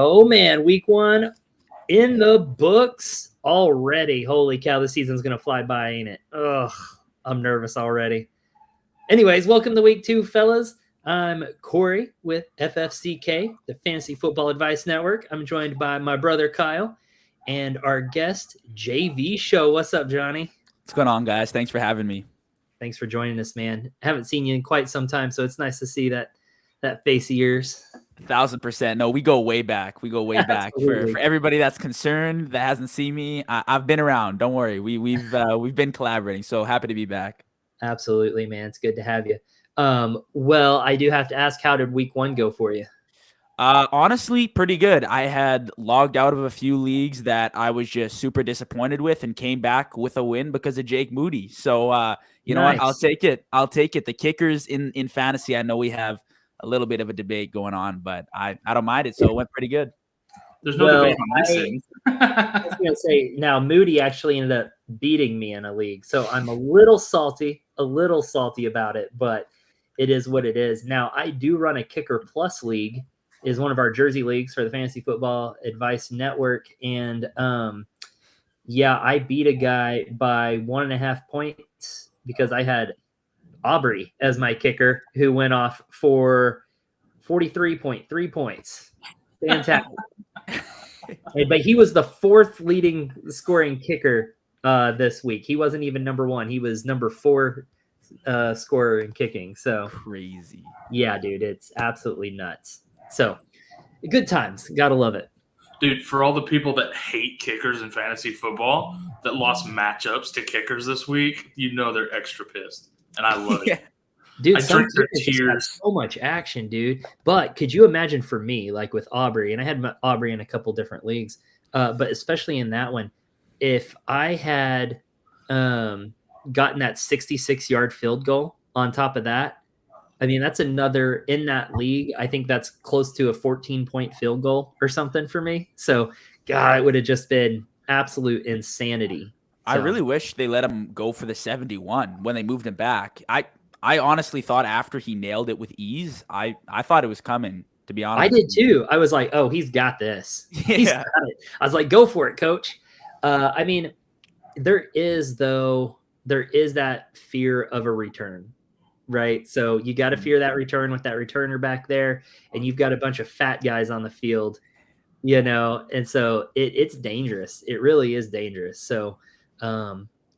Oh, man, week 1 in the books already. Holy cow, this season's going to fly by, ain't it? Ugh, I'm nervous already. Anyways, welcome to week 2, fellas. I'm Corey with FFCK, the Fantasy Football Advice Network. I'm joined by my brother Kyle and our guest, JV Show. What's up, Johnny? What's going on, guys? Thanks for having me. Thanks for joining us, man. Haven't seen you in quite some time, so it's nice to see that face of yours. 1,000%. No, we go way back. We go way back. For everybody that's concerned that hasn't seen me, I've been around. Don't worry. We've been collaborating. So happy to be back. Absolutely, man. It's good to have you. Well, I do have to ask, how did week 1 go for you? Honestly, pretty good. I had logged out of a few leagues that I was just super disappointed with and came back with a win because of Jake Moody. So, you know what? I'll take it. The kickers in fantasy, I know we have a little bit of a debate going on, but I don't mind it. So it went pretty good. There's no debate on this thing. I was going to say, now Moody actually ended up beating me in a league. So I'm a little salty about it, but it is what it is. Now, I do run a Kicker Plus league, is one of our Jersey leagues for the Fantasy Football Advice Network. And I beat a guy by 1.5 points because I had Aubrey as my kicker, who went off for 43.3 points. Fantastic. But he was the 4th leading scoring kicker this week. He wasn't even number 1. He was number 4 scorer in kicking. So crazy. Yeah, dude, it's absolutely nuts. So good times. Gotta love it. Dude, for all the people that hate kickers in fantasy football that lost matchups to kickers this week, you know they're extra pissed. And I love it. Dude, I drink their tears. So much action, dude. But could you imagine for me, like with Aubrey, and I had Aubrey in a couple different leagues, but especially in that one, if I had gotten that 66-yard field goal on top of that, I mean, that's another in that league. I think that's close to a 14-point field goal or something for me. So, God, it would have just been absolute insanity. I really wish they let him go for the 71 when they moved him back. I honestly thought after he nailed it with ease, I thought it was coming, to be honest. I did too. I was like, oh, he's got this. He's got it. I was like, go for it, coach. I mean, there is that fear of a return, right? So you got to fear that return with that returner back there, and you've got a bunch of fat guys on the field, and so it's dangerous. It really is dangerous. So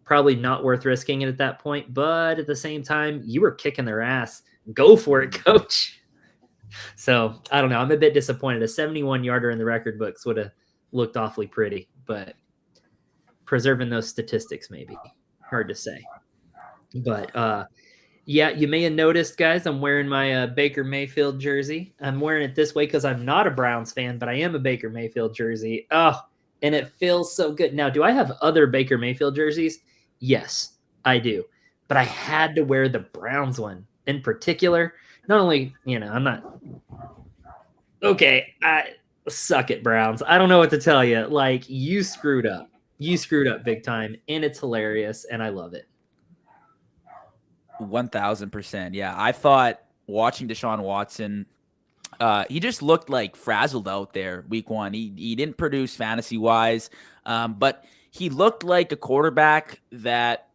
probably not worth risking it at that point, but at the same time, you were kicking their ass. Go for it, coach. So I don't know. I'm a bit disappointed. A 71-yarder in the record books would have looked awfully pretty, but preserving those statistics maybe hard to say. But you may have noticed, guys, I'm wearing my Baker Mayfield jersey. I'm wearing it this way because I'm not a Browns fan, but I am a Baker Mayfield jersey. And it feels so good. Now, do I have other Baker Mayfield jerseys? Yes, I do. But I had to wear the Browns one in particular. Not only, I'm not – okay, I suck at Browns. I don't know what to tell you. Like, you screwed up. You screwed up big time, and it's hilarious, and I love it. 1,000%. Yeah, I thought watching Deshaun Watson – he just looked like frazzled out there week 1. He didn't produce fantasy-wise, but he looked like a quarterback that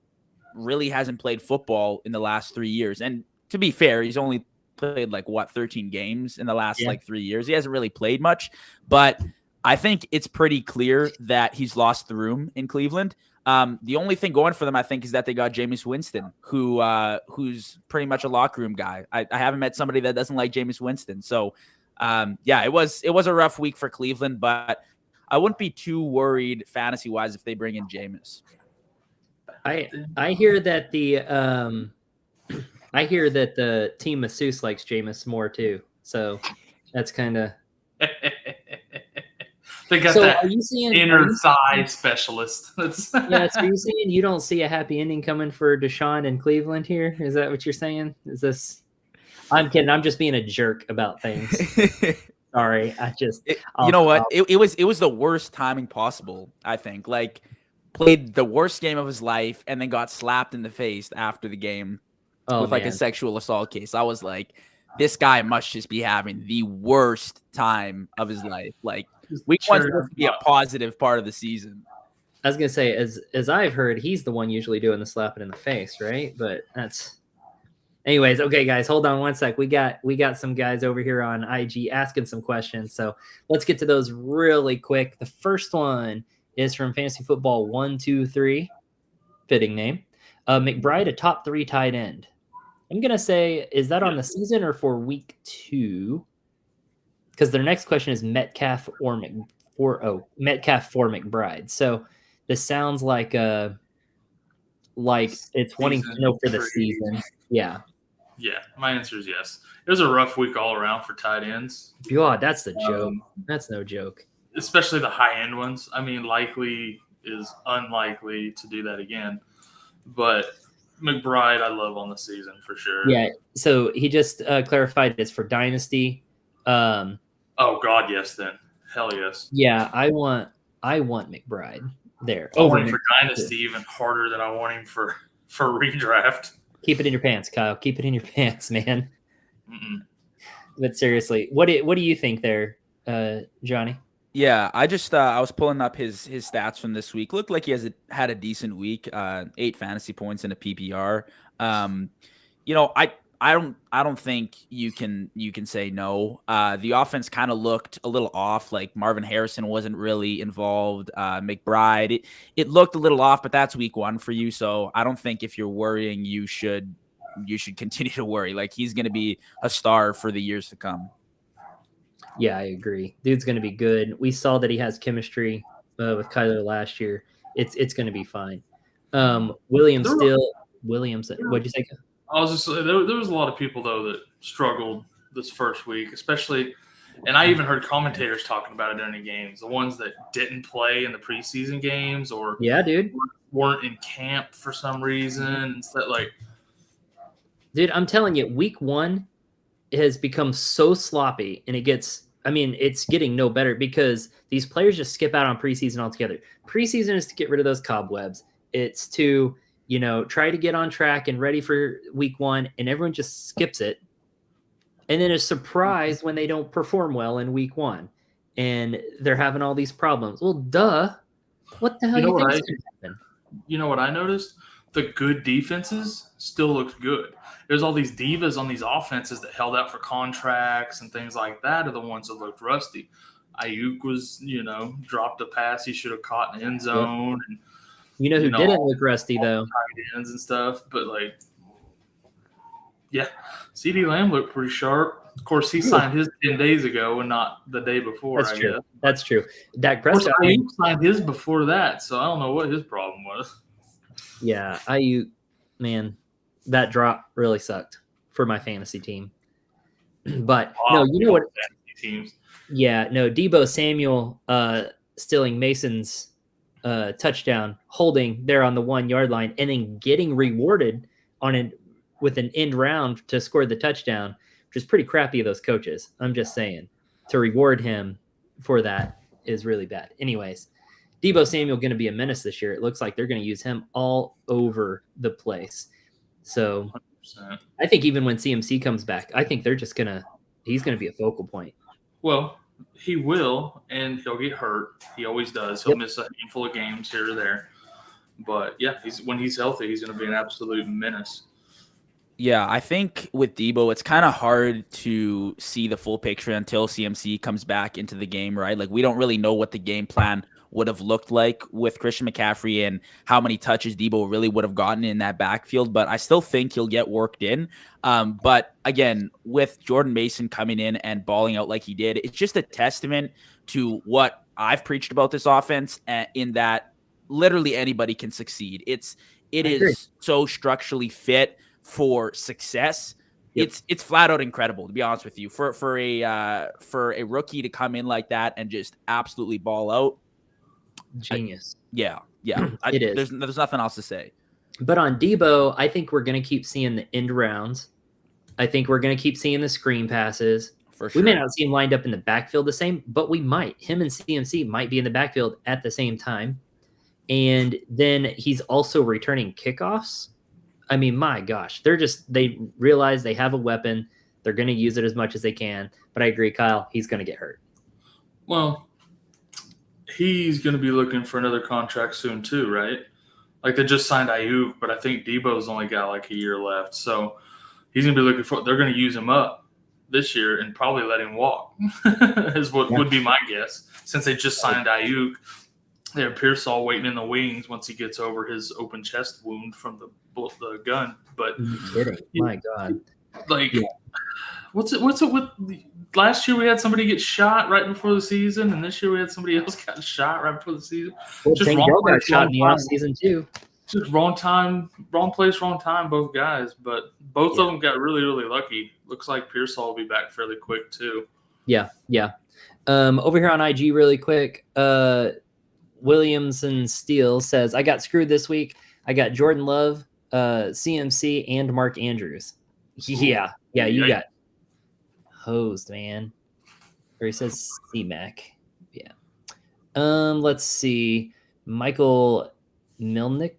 really hasn't played football in the last 3 years. And to be fair, he's only played 13 games in the last 3 years. He hasn't really played much, but I think it's pretty clear that he's lost the room in Cleveland. The only thing going for them, I think, is that they got Jameis Winston, who's pretty much a locker room guy. I haven't met somebody that doesn't like Jameis Winston. So, it was a rough week for Cleveland, but I wouldn't be too worried fantasy-wise if they bring in Jameis. I hear that the team masseuse likes Jameis more too. So that's kind of. They got that inner thigh specialist. So are you saying you don't see a happy ending coming for Deshaun in Cleveland here? Is that what you're saying? Is this? I'm kidding. I'm just being a jerk about things. Sorry. You know what? It was the worst timing possible, I think. Played the worst game of his life and then got slapped in the face after the game with a sexual assault case. I was like, this guy must just be having the worst time of his life. Like, week one's supposed to be a positive part of the season. I was gonna say, as I've heard, he's the one usually doing the slapping in the face, right? But that's, anyways. Okay, guys, hold on one sec. We got some guys over here on IG asking some questions, so let's get to those really quick. The first one is from Fantasy Football 123, fitting name. McBride, a top 3 tight end. I'm gonna say, is that on the season or for week 2? Because their next question is Metcalf or Metcalf for McBride. So this sounds like it's wanting to know for the season. Yeah. Yeah, my answer is yes. It was a rough week all around for tight ends. God, that's the joke. That's no joke. Especially the high-end ones. I mean, likely is unlikely to do that again. But McBride, I love on the season for sure. Yeah, so he just clarified it's for Dynasty. Oh, God, yes, then. Hell yes. Yeah, I want McBride there. I want him for Dynasty even harder than I want him for redraft. Keep it in your pants, Kyle. Keep it in your pants, man. But seriously, what do you think there, Johnny? Yeah, I just I was pulling up his stats from this week. Looked like he had a decent week. 8 fantasy points in a PPR. I don't think you can say no. The offense kind of looked a little off. Like Marvin Harrison wasn't really involved. McBride, it looked a little off, but that's week 1 for you. So I don't think if you're worrying, you should continue to worry. Like, he's going to be a star for the years to come. Yeah, I agree. Dude's going to be good. We saw that he has chemistry with Kyler last year. It's going to be fine. Williams, what'd you say? I was just there was a lot of people though that struggled this first week, especially, and I even heard commentators talking about it during the games. The ones that didn't play in the preseason games or weren't in camp for some reason. Dude, I'm telling you, week 1 has become so sloppy, and it's getting no better because these players just skip out on preseason altogether. Preseason is to get rid of those cobwebs. It's to try to get on track and ready for week 1, and everyone just skips it. And then is surprised when they don't perform well in week 1 and they're having all these problems. Well, duh. What the hell do you think is going to happen? You know what I noticed? The good defenses still looked good. There's all these divas on these offenses that held out for contracts and things like that are the ones that looked rusty. Ayuk was, dropped a pass he should have caught in the end zone. And, who didn't look rusty, though? Tight ends and stuff. But, CeeDee Lamb looked pretty sharp. Of course, he signed his 10 days ago and not the day before, That's true. That's true. Dak Prescott signed his before that, so I don't know what his problem was. Yeah, Ayuk, man, that drop really sucked for my fantasy team. But, what? Teams. Yeah, no, Deebo Samuel stealing Mason's touchdown, holding there on the 1-yard line, and then getting rewarded with an end round to score the touchdown, which is pretty crappy of those coaches. I'm just saying, to reward him for that is really bad. Anyways, Deebo Samuel going to be a menace this year. It looks like they're going to use him all over the place. So 100%. I think even when CMC comes back, I think he's going to be a focal point. Well, he will, and he'll get hurt. He always does. He'll miss a handful of games here or there. But, yeah, when he's healthy, he's going to be an absolute menace. Yeah, I think with Deebo, it's kind of hard to see the full picture until CMC comes back into the game, right? Like, we don't really know what the game plan would have looked like with Christian McCaffrey and how many touches Deebo really would have gotten in that backfield, but I still think he'll get worked in. But again, with Jordan Mason coming in and balling out like he did, it's just a testament to what I've preached about this offense in that literally anybody can succeed. It is so structurally fit for success. Yep. It's flat out incredible, to be honest with you, for a rookie to come in like that and just absolutely ball out. Genius. Yeah. It is. There's nothing else to say. But on Deebo, I think we're going to keep seeing the end rounds. I think we're going to keep seeing the screen passes. For sure. We may not see him lined up in the backfield the same, but we might. Him and CMC might be in the backfield at the same time. And then he's also returning kickoffs. I mean, my gosh, they realize they have a weapon. They're going to use it as much as they can. But I agree, Kyle, he's going to get hurt. Well, he's going to be looking for another contract soon too, right? Like they just signed Ayuk, but I think Debo's only got like a year left. So he's going to be looking for – they're going to use him up this year and probably let him walk is what would be my guess. Since they just signed Ayuk, they have Pearsall waiting in the wings once he gets over his open chest wound from the gun. But kidding. My God. Like what's it with last year we had somebody get shot right before the season, and this year we had somebody else got shot right before the season. Well, just wrong place, shot in the off season too. Just wrong time, wrong place, wrong time, both guys. But both of them got really, really lucky. Looks like Pearsall will be back fairly quick too. Yeah. Over here on IG really quick, Williams and Steele says, I got screwed this week. I got Jordan Love, CMC, and Mark Andrews. Yeah, you got hosed, man. Or he says C-Mac. Yeah. Let's see. Michael Milnick.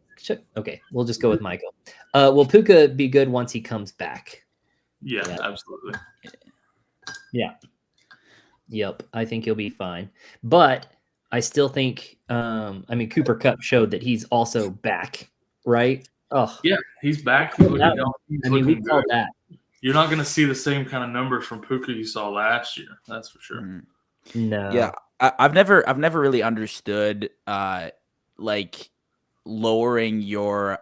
Okay, we'll just go with Michael. Will Puka be good once he comes back? Yeah, absolutely. Yeah. Yep, I think he'll be fine. But I still think, Cooper Kupp showed that he's also back, right? Oh, yeah, he's back. We called that. You're not going to see the same kind of numbers from Puka you saw last year. That's for sure. No. Yeah, I've never really understood like lowering your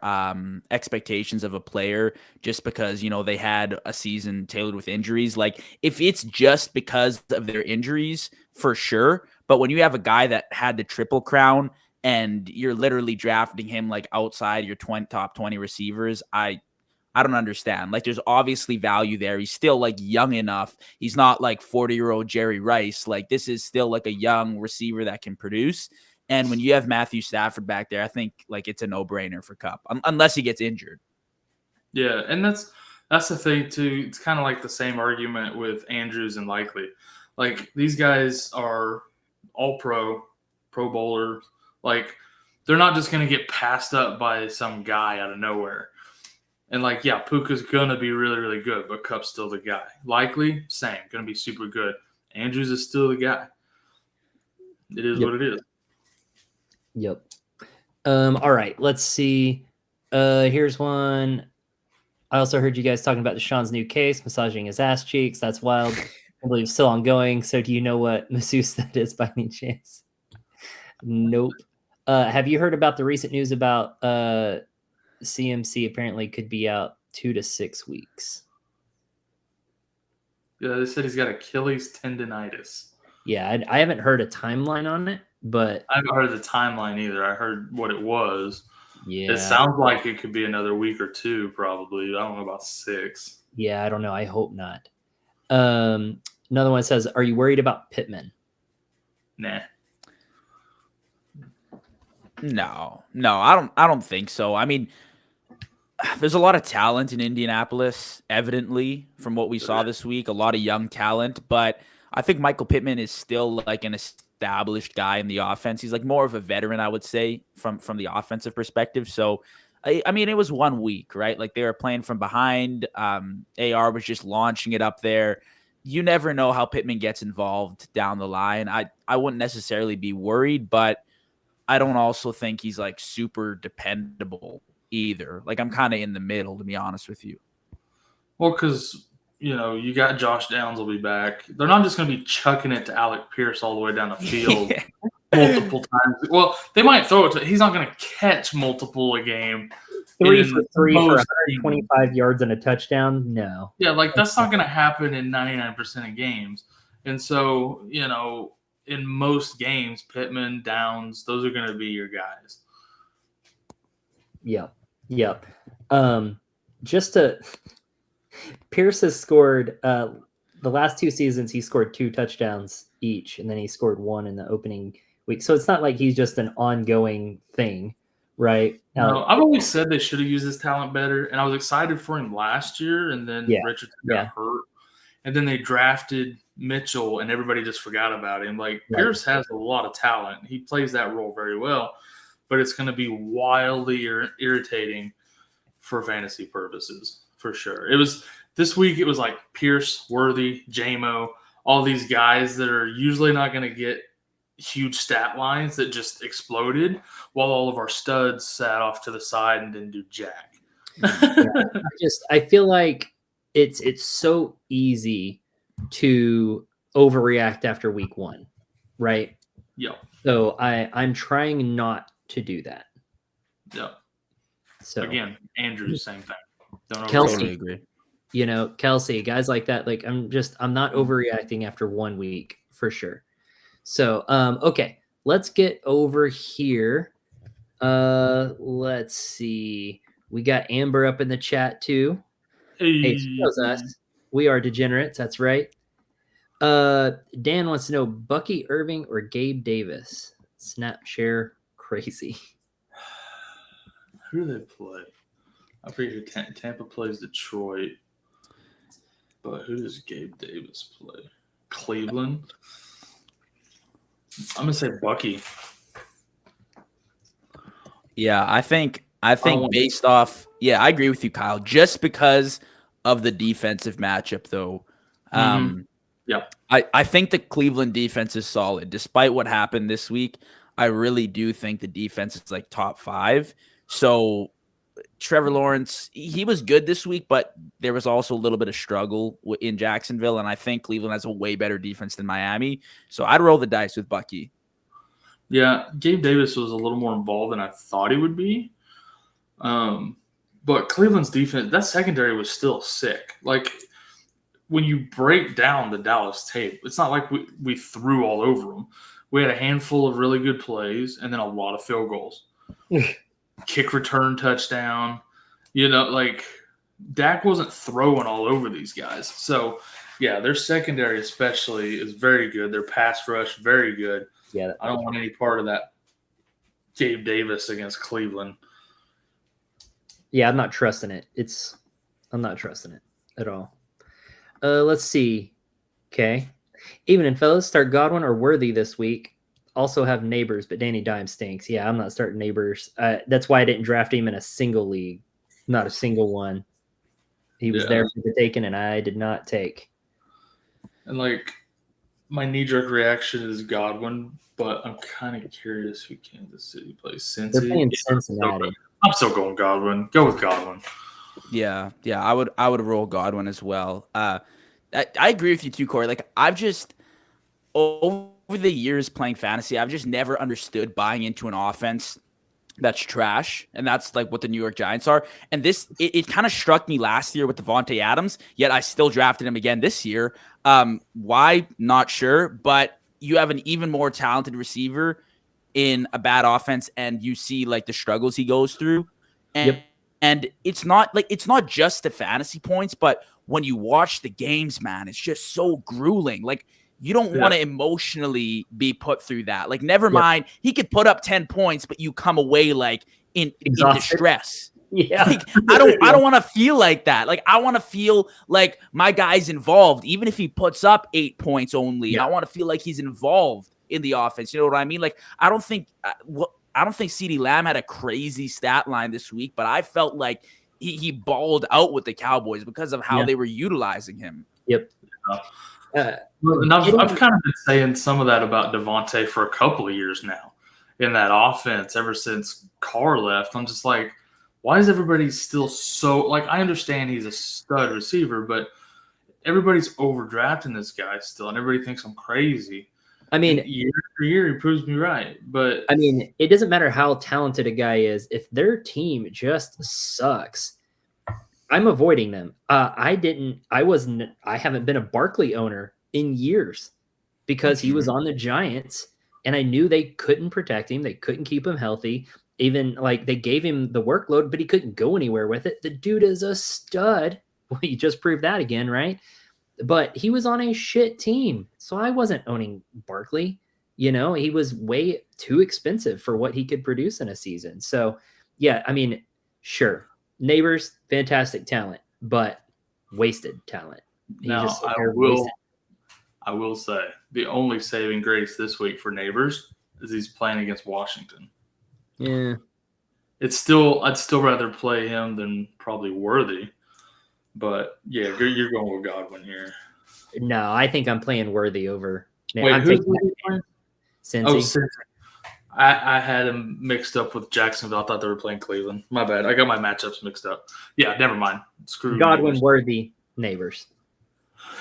expectations of a player just because they had a season tailored with injuries. Like if it's just because of their injuries, for sure. But when you have a guy that had the triple crown and you're literally drafting him like outside your top 20 receivers, I don't understand. Like there's obviously value there. He's still like young enough. He's not like 40-year-old Jerry Rice. Like this is still like a young receiver that can produce. And when you have Matthew Stafford back there, I think like it's a no-brainer for Kupp, unless he gets injured. Yeah, and that's the thing too. It's kind of like the same argument with Andrews and Likely. Like these guys are all pro bowlers. Like they're not just going to get passed up by some guy out of nowhere. And like, yeah, Puka's going to be really, really good, but Kupp's still the guy. Likely, same, going to be super good. Andrews is still the guy. It is what it is. Yep. All right, let's see. Here's one. I also heard you guys talking about Deshaun's new case, massaging his ass cheeks. That's wild. I believe it's still ongoing. So do you know what masseuse that is by any chance? Nope. Have you heard about the recent news about CMC apparently could be out 2 to 6 weeks? Yeah, they said he's got Achilles tendonitis. Yeah, I haven't heard a timeline on it, but I haven't heard the timeline either. I heard what it was. Yeah, it sounds like it could be another week or two, probably. I don't know about 6. Yeah, I don't know. I hope not. Another one says, "Are you worried about Pittman?" Nah. No, I don't think so. I mean, there's a lot of talent in Indianapolis, evidently, from what we saw this week. A lot of young talent, but I think Michael Pittman is still like an established guy in the offense. He's like more of a veteran, I would say, from the offensive perspective. So, I mean, it was 1 week, right? Like they were playing from behind. AR was just launching it up there. You never know how Pittman gets involved down the line. I wouldn't necessarily be worried, but I don't also think he's like super dependable either. Like I'm kind of in the middle, to be honest with you. Well, because you got Josh Downs will be back. They're not just going to be chucking it to Alec Pierce all the way down the field multiple times. Well, they might throw it to. He's not going to catch multiple a game. 3 for 3 for 125 yards and a touchdown. No. Yeah, like that's not going to happen in 99% of games. And so, in most games, Pittman, Downs, those are going to be your guys. Yep. Pierce has scored the last 2 seasons. He scored 2 touchdowns each, and then he scored 1 in the opening week. So it's not like he's just an ongoing thing, right? No, I've always said they should have used his talent better, and I was excited for him last year, and then Richardson got hurt, and then they drafted Mitchell, and everybody just forgot about him. Like Pierce has a lot of talent; he plays that role very well, but it's going to be wildly irritating for fantasy purposes. for sure. This week. It was like Pierce, Worthy, JMO, all these guys that are usually not going to get huge stat lines that just exploded, while all of our studs sat off to the side and didn't do jack. I feel like it's so easy to overreact after week 1, right? Yep. So I'm trying not to do that. Yep. So again, Andrew's same thing. Don't Kelsey, agree. Kelsey, guys like that. Like I'm not overreacting after 1 week for sure. So okay, let's get over here. Let's see. We got Amber up in the chat too. Hey, she knows us. We are degenerates. That's right. Dan wants to know Bucky Irving or Gabe Davis. Snap share crazy. Who do they play? I'm pretty sure Tampa plays Detroit. But who does Gabe Davis play? Cleveland. I'm gonna say Bucky. Yeah, I think based off, I agree with you, Kyle. Just because of the defensive matchup, though. Yeah. I think the Cleveland defense is solid. Despite what happened this week, I really do think the defense is like top 5. So Trevor Lawrence, he was good this week, but there was also a little bit of struggle in Jacksonville, and I think Cleveland has a way better defense than Miami. So I'd roll the dice with Bucky. Yeah, Gabe Davis was a little more involved than I thought he would be. But Cleveland's defense, that secondary was still sick. Like, when you break down the Dallas tape, it's not like we threw all over them. We had a handful of really good plays and then a lot of field goals. Kick return touchdown. Like Dak wasn't throwing all over these guys. So, yeah, their secondary especially is very good. Their pass rush, very good. Yeah, I don't want any part of that Gabe Davis against Cleveland. Yeah, I'm not trusting it. I'm not trusting it at all. Let's see. Okay. Evening, fellas. Start Godwin or Worthy this week. Also have Neighbors, but Danny Dimes stinks. Yeah, I'm not starting Neighbors. That's why I didn't draft him in a single league. Not a single one. He was there for the taking, and I did not take. And, like, my knee-jerk reaction is Godwin, but I'm kind of curious who Kansas City plays. Cincy. They're playing Cincinnati. I'm still going Godwin. Go with Godwin. Yeah, I would roll Godwin as well. I agree with you too, Corey. Like, I've just over the years playing fantasy, I've just never understood buying into an offense that's trash, and that's like what the New York Giants are. And this, it kind of struck me last year with Devontae Adams, yet I still drafted him again this year. Why? Not sure, but you have an even more talented receiver in a bad offense, and you see like the struggles he goes through. And it's not just the fantasy points, but when you watch the games, man, it's just so grueling. Like, you don't want to emotionally be put through that. Like, never mind, he could put up 10 points, but you come away like in distress. Yeah. Like, I don't want to feel like that. Like, I want to feel like my guy's involved, even if he puts up 8 points only. Yeah. I want to feel like he's involved in the offense. You know what I mean? Like, I don't think CeeDee Lamb had a crazy stat line this week, but I felt like he balled out with the Cowboys because of how they were utilizing him. Yep. And I've kind of been saying some of that about Devontae for a couple of years now in that offense ever since Carr left. I'm just like, why is everybody still so – like, I understand he's a stud receiver, but everybody's overdrafting this guy still, and everybody thinks I'm crazy. I mean, year after year, he proves me right. But I mean, it doesn't matter how talented a guy is. If their team just sucks, I'm avoiding them. I haven't been a Barkley owner in years because he was on the Giants, and I knew they couldn't protect him. They couldn't keep him healthy. Even like they gave him the workload, but he couldn't go anywhere with it. The dude is a stud. Well, you just proved that again, right? But he was on a shit team. So I wasn't owning Barkley. He was way too expensive for what he could produce in a season. So, yeah, I mean, sure. Neighbors, fantastic talent, but wasted talent. I will say the only saving grace this week for Neighbors is he's playing against Washington. Yeah. I'd still rather play him than probably Worthy. But yeah, you're going with Godwin here. No, I think I'm playing Worthy over. Wait, I'm who's taking playing? Cincy. Oh, Cincy. I had him mixed up with Jacksonville. I thought they were playing Cleveland. My bad. I got my matchups mixed up. Yeah, never mind. Screw Godwin, Neighbors. Worthy, Neighbors.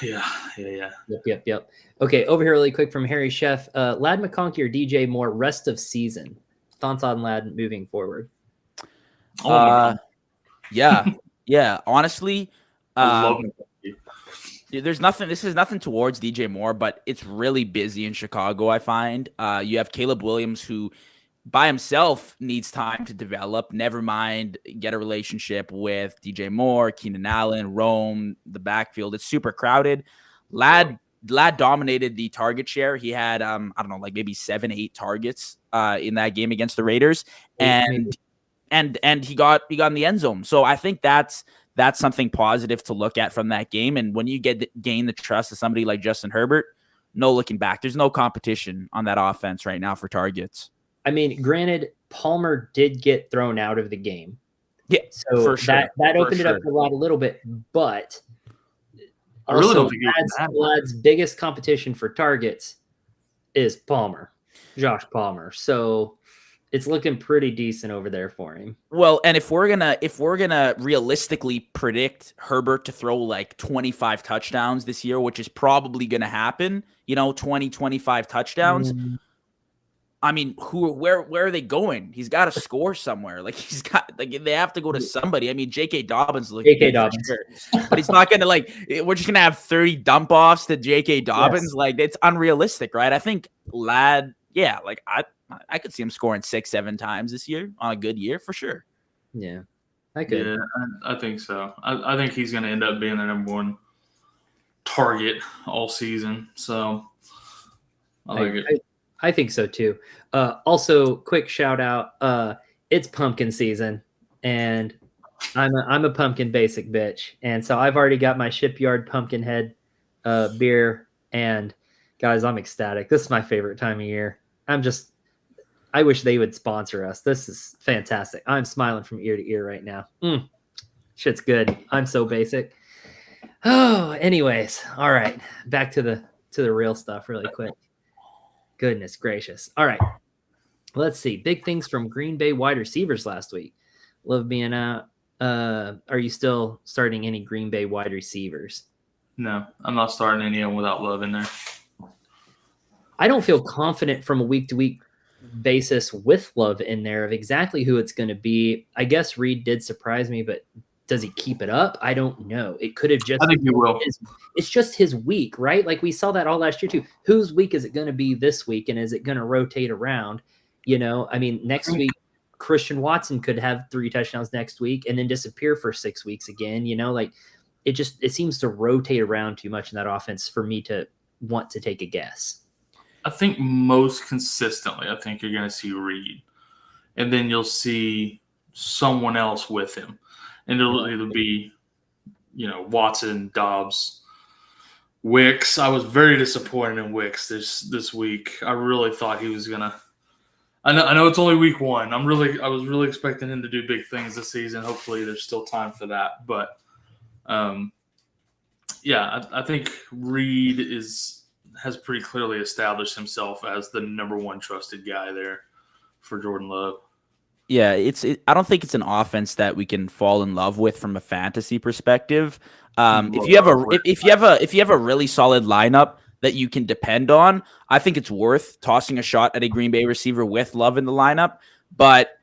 Yeah. Yep. Okay, over here really quick from Harry Chef. Lad McConkey or DJ Moore rest of season? Thoughts on Lad moving forward? Yeah. Honestly, I love McConkey. there's nothing. This is nothing towards DJ Moore, but it's really busy in Chicago. I find you have Caleb Williams, who by himself needs time to develop. Never mind get a relationship with DJ Moore, Keenan Allen, Rome. The backfield, it's super crowded. Lad dominated the target share. He had I don't know, like maybe 7-8 targets in that game against the Raiders, and he got in the end zone. So I think that's something positive to look at from that game. And when you gain the trust of somebody like Justin Herbert, no looking back. There's no competition on that offense right now for targets. I mean, granted, Palmer did get thrown out of the game. Yeah, so for sure. that opened it up a little bit, but I really don't think Lad's biggest competition for targets is Josh Palmer. So it's looking pretty decent over there for him. Well, and if we're gonna realistically predict Herbert to throw like 25 touchdowns this year, which is probably gonna happen, 20, 25 touchdowns. I mean, where are they going? He's got to score somewhere. They have to go to somebody. I mean, J.K. Dobbins looking J.K. Dobbins, sure. But he's not gonna we're just gonna have 30 dump offs to J.K. Dobbins. Yes. It's unrealistic, right? I think Lad, I could see him scoring 6-7 times this year on a good year for sure. Yeah, I could. Yeah, I think so. I think he's going to end up being the number one target all season. So I like it. I think so too. Also, quick shout out. It's pumpkin season, and I'm a pumpkin basic bitch, and so I've already got my Shipyard Pumpkinhead beer. And guys, I'm ecstatic. This is my favorite time of year. I wish they would sponsor us. This is fantastic. I'm smiling from ear to ear right now. Shit's good. I'm so basic. Oh, anyways. All right. Back to the real stuff really quick. Goodness gracious. All right. Let's see. Big things from Green Bay wide receivers last week. Love being out. Are you still starting any Green Bay wide receivers? No, I'm not starting any of them without Love in there. I don't feel confident from a week-to-week basis with Love in there of exactly who it's going to be. I guess Reed did surprise me, but does he keep it up? I don't know. It could have just. I think he will. It's just his week, right? Like we saw that all last year too. Whose week is it going to be this week, and is it going to rotate around? I mean, next week Christian Watson could have 3 touchdowns next week and then disappear for 6 weeks again. It seems to rotate around too much in that offense for me to want to take a guess. I think most consistently, I think you're going to see Reed, and then you'll see someone else with him, and it'll either be, Watson, Dobbs, Wicks. I was very disappointed in Wicks this week. I really thought he was gonna. I know it's only week 1. I was really expecting him to do big things this season. Hopefully, there's still time for that, but I think Reed has pretty clearly established himself as the number 1 trusted guy there for Jordan Love. Yeah, I don't think it's an offense that we can fall in love with from a fantasy perspective. If you have a really solid lineup that you can depend on, I think it's worth tossing a shot at a Green Bay receiver with Love in the lineup. But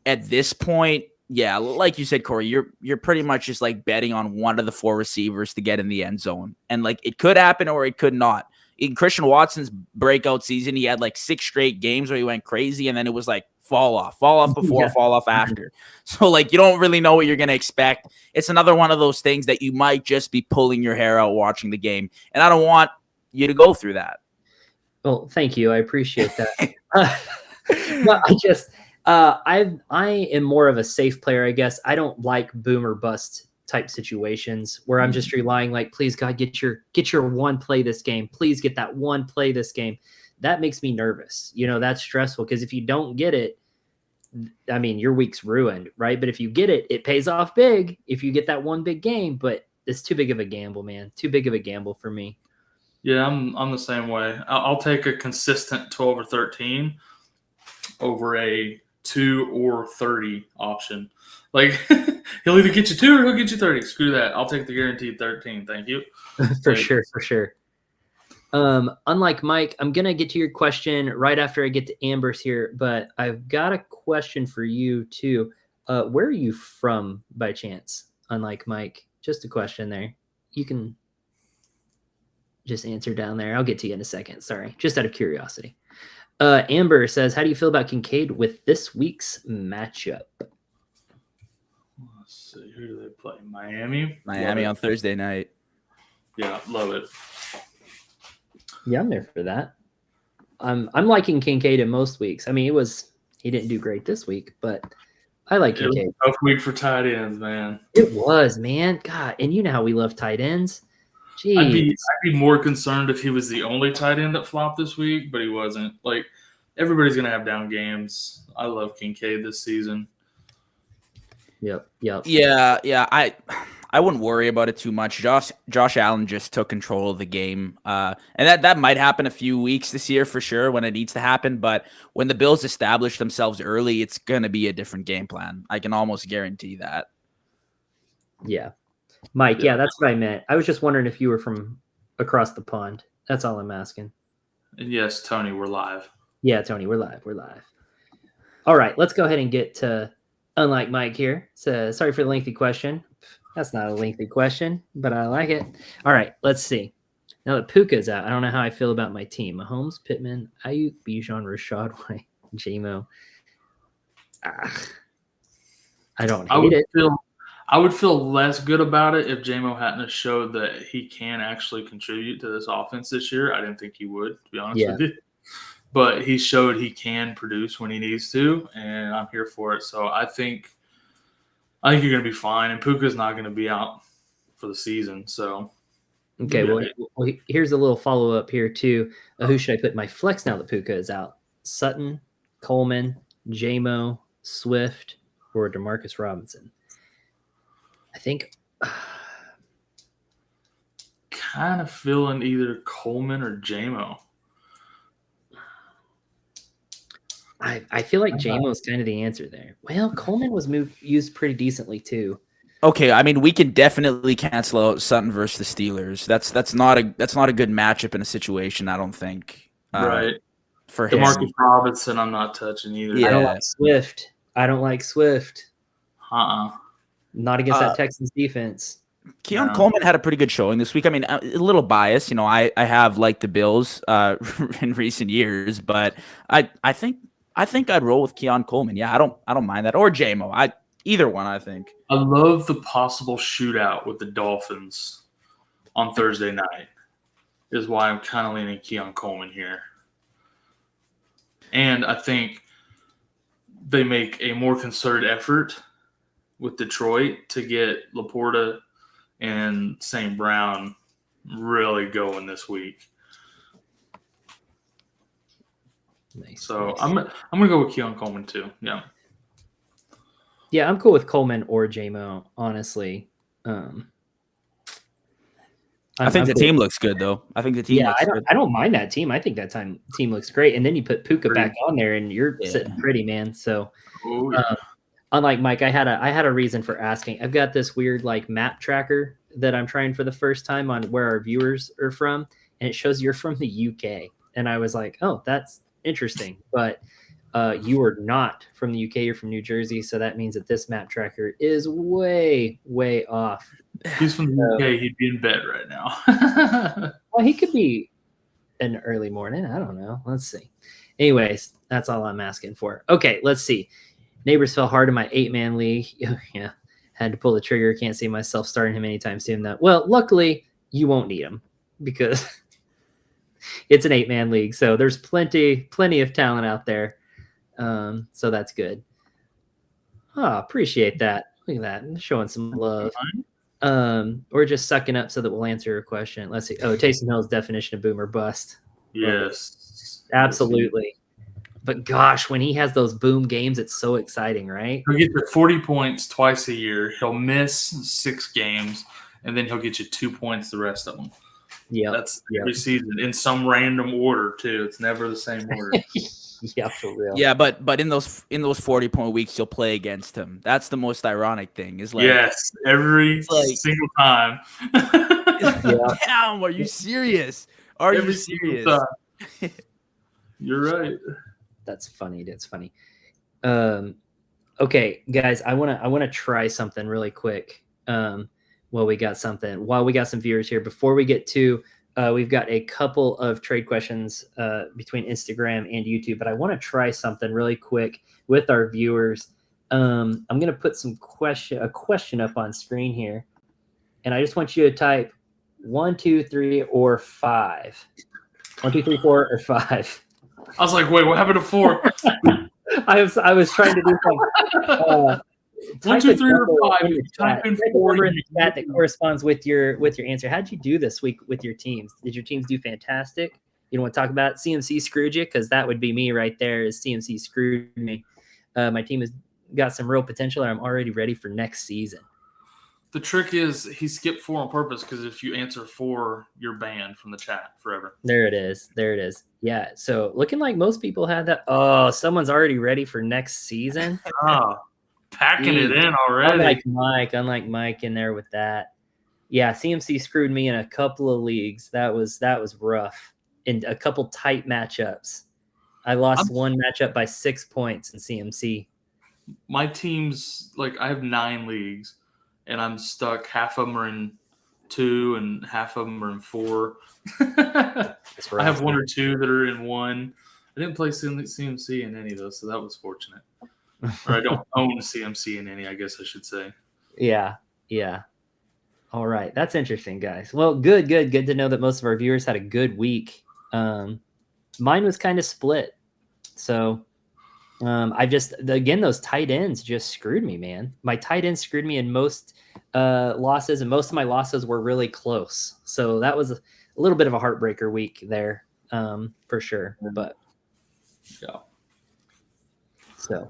at this point, yeah, like you said, Corey, you're pretty much just betting on one of the 4 receivers to get in the end zone, and it could happen or it could not. In Christian Watson's breakout season, he had 6 straight games where he went crazy, and then it was fall off before, fall off after. So you don't really know what you're going to expect. It's another one of those things that you might just be pulling your hair out watching the game. And I don't want you to go through that. Well, thank you. I appreciate that. I am more of a safe player, I guess. I don't like boom or bust type situations where I'm just relying please God, get your one play this game. Please get that one play this game. That makes me nervous. That's stressful because if you don't get it, I mean, your week's ruined, right? But if you get it, it pays off big if you get that one big game, but it's too big of a gamble, man. Too big of a gamble for me. Yeah, I'm the same way. I'll take a consistent 12 or 13 over a 2 or 30 option. Like, he'll either get you 2 or he'll get you 30. Screw that. I'll take the guaranteed 13. Thank you. For sure. Unlike Mike, I'm going to get to your question right after I get to Amber's here, but I've got a question for you too. Where are you from by chance? Unlike Mike, just a question there. You can just answer down there. I'll get to you in a second. Sorry, just out of curiosity. Amber says, how do you feel about Kincaid with this week's matchup? Let's see. Who do they play? Miami on Thursday night. Yeah, love it. Yeah, I'm there for that. I'm liking Kincaid in most weeks. I mean, he didn't do great this week, but I like Kincaid. It was a tough week for tight ends, man. It was, man. God, and you know how we love tight ends. Jeez. I'd be more concerned if he was the only tight end that flopped this week, but he wasn't. Like, everybody's gonna have down games. I love Kincaid this season. Yep. Yeah. I wouldn't worry about it too much. Josh Allen just took control of the game. And that might happen a few weeks this year for sure when it needs to happen. But when the Bills establish themselves early, it's going to be a different game plan. I can almost guarantee that. Yeah. Mike, yeah, that's what I meant. I was just wondering if you were from across the pond. That's all I'm asking. Yes, Tony, we're live. Yeah, Tony, we're live. All right, let's go ahead and get to Unlike Mike here. So sorry for the lengthy question. That's not a lengthy question, but I like it. All right, let's see. Now that Puka's out, I don't know how I feel about my team. Mahomes, Pittman, Ayuk, Bijan, Rashad White, J-Mo. I don't hate it. I would feel less good about it if J-Mo hadn't showed that he can actually contribute to this offense this year. I didn't think he would, to be honest with you. But he showed he can produce when he needs to, and I'm here for it. So I think you're going to be fine, and Puka's not going to be out for the season. So, okay, well, here's a little follow-up here, too. Who should I put my flex now that Puka is out? Sutton, Coleman, J-Mo, Swift, or DeMarcus Robinson? I think kind of feeling either Coleman or J-Mo. I feel like J-Mo is kind of the answer there. Well, Coleman was used pretty decently too. Okay, I mean we can definitely cancel out Sutton versus the Steelers. That's not a good matchup in a situation. I don't think. Right. For him. DeMarcus Robinson, I'm not touching either. Yeah. I don't like Swift. Not against that Texans defense. Keon Coleman had a pretty good showing this week. I mean, a little biased, you know. I have liked the Bills in recent years, but I think I'd roll with Keon Coleman. Yeah, I don't mind that, or J-Mo. Either one, I think. I love the possible shootout with the Dolphins on Thursday night. Is why I'm kind of leaning Keon Coleman here, and I think they make a more concerted effort with Detroit to get Laporta and St. Brown really going this week. Nice. So I'm gonna go with Keon Coleman too. Yeah, I'm cool with Coleman or J-Mo, honestly. I think the team looks good though. I think the team. Yeah, good. I don't mind that team. I think that team looks great. And then you put Puka back on there, and you're sitting pretty, man. So, unlike Mike, I had a reason for asking. I've got this weird like map tracker that I'm trying for the first time on where our viewers are from, and it shows you're from the UK. And I was like, oh, that's interesting. But you are not from the UK. You're from New Jersey, so that means that this map tracker is way, way off. He's from the UK. He'd be in bed right now. Well, he could be in early morning. I don't know. Let's see. Anyways, that's all I'm asking for. Okay, let's see. Neighbors fell hard in my 8-man league. Yeah, had to pull the trigger. Can't see myself starting him anytime soon. Well, luckily, you won't need him because it's an 8-man league. So there's plenty of talent out there. So that's good. Appreciate that. Look at that. Showing some love. Or just sucking up so that we'll answer a question. Let's see. Oh, Taysom Hill's definition of boom or bust. Yes. Absolutely. But gosh, when he has those boom games, it's so exciting, right? He'll get you 40 points twice a year. He'll miss 6 games, and then he'll get you 2 points the rest of them. Yeah, that's every season in some random order too. It's never the same order. Yeah, for real. Yeah, but in those 40-point weeks, you'll play against him. That's the most ironic thing. Is like yes, every single time. Damn, are you serious? Are you serious? You're right. That's funny. That's funny. Okay, guys, I wanna try something really quick. While we got some viewers here, before we get to, we've got a couple of trade questions between Instagram and YouTube, but I want to try something really quick with our viewers. I'm going to put a question up on screen here, and I just want you to type 1, 2, 3, or 5. 1, 2, 3, 4, or 5. I was like, wait, what happened to 4? I was trying to do something. 1, 2, 3, or 5. Type in 4 in the chat that corresponds with your answer. How'd you do this week with your teams? Did your teams do fantastic? You don't want to talk about it? CMC screwed you? Because that would be me right there. Is CMC screwed me? My team has got some real potential, and I'm already ready for next season. The trick is he skipped 4 on purpose, because if you answer 4, you're banned from the chat forever. There it is. Yeah. So looking like most people had that. Oh, someone's already ready for next season. Oh. Packing it in already. Unlike Mike in there with that. Yeah, CMC screwed me in a couple of leagues. That was rough. In a couple tight matchups. I lost one matchup by 6 points in CMC. My team's I have 9 leagues, and I'm stuck. Half of them are in 2 and half of them are in 4. I have 1 or 2 that are in 1. I didn't play CMC in any of those, so that was fortunate. Or I don't own CMC in any, I guess I should say. Yeah. All right. That's interesting, guys. Well, good to know that most of our viewers had a good week. Mine was kind of split. So those tight ends just screwed me, man. My tight ends screwed me in most losses, and most of my losses were really close. So that was a little bit of a heartbreaker week there, for sure. But yeah. So,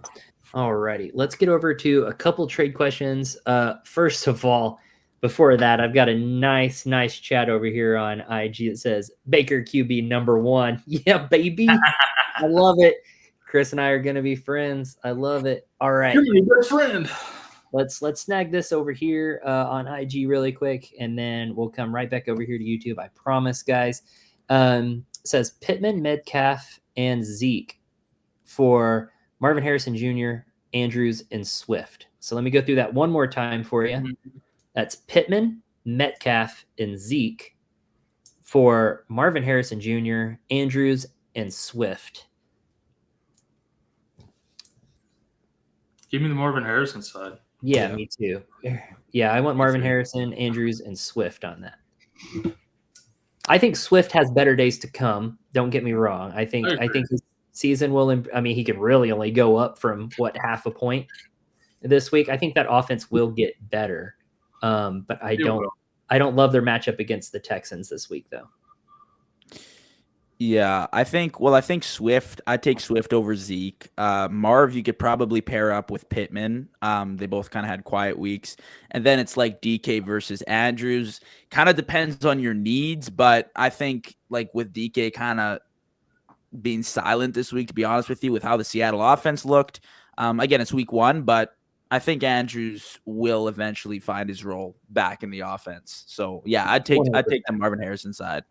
all righty, let's get over to a couple trade questions. First of all, before that, I've got a nice chat over here on IG that says Baker QB #1. Yeah, baby. I love it. Chris and I are going to be friends. I love it. All right. You're my good friend. Let's snag this over here on IG really quick, and then we'll come right back over here to YouTube. I promise, guys. Says Pittman, Metcalf, and Zeke for Marvin Harrison Jr., Andrews, and Swift. So let me go through that one more time for you. Mm-hmm. That's Pittman, Metcalf, and Zeke for Marvin Harrison Jr., Andrews, and Swift. Give me the Marvin Harrison side. Yeah, me too. Yeah, I want Marvin Harrison, Andrews, and Swift on that. I think Swift has better days to come. Don't get me wrong. I think his season will. He could really only go up from half a point this week. I think that offense will get better, but I don't love their matchup against the Texans this week, though. Yeah, I think Swift. I'd take Swift over Zeke. Marv, you could probably pair up with Pittman. They both kind of had quiet weeks, and then it's like DK versus Andrews. Kind of depends on your needs, but I think with DK kind of being silent this week, to be honest with you, with how the Seattle offense looked. Again, it's week 1, but I think Andrews will eventually find his role back in the offense. So yeah, I'd take the Marvin Harrison side.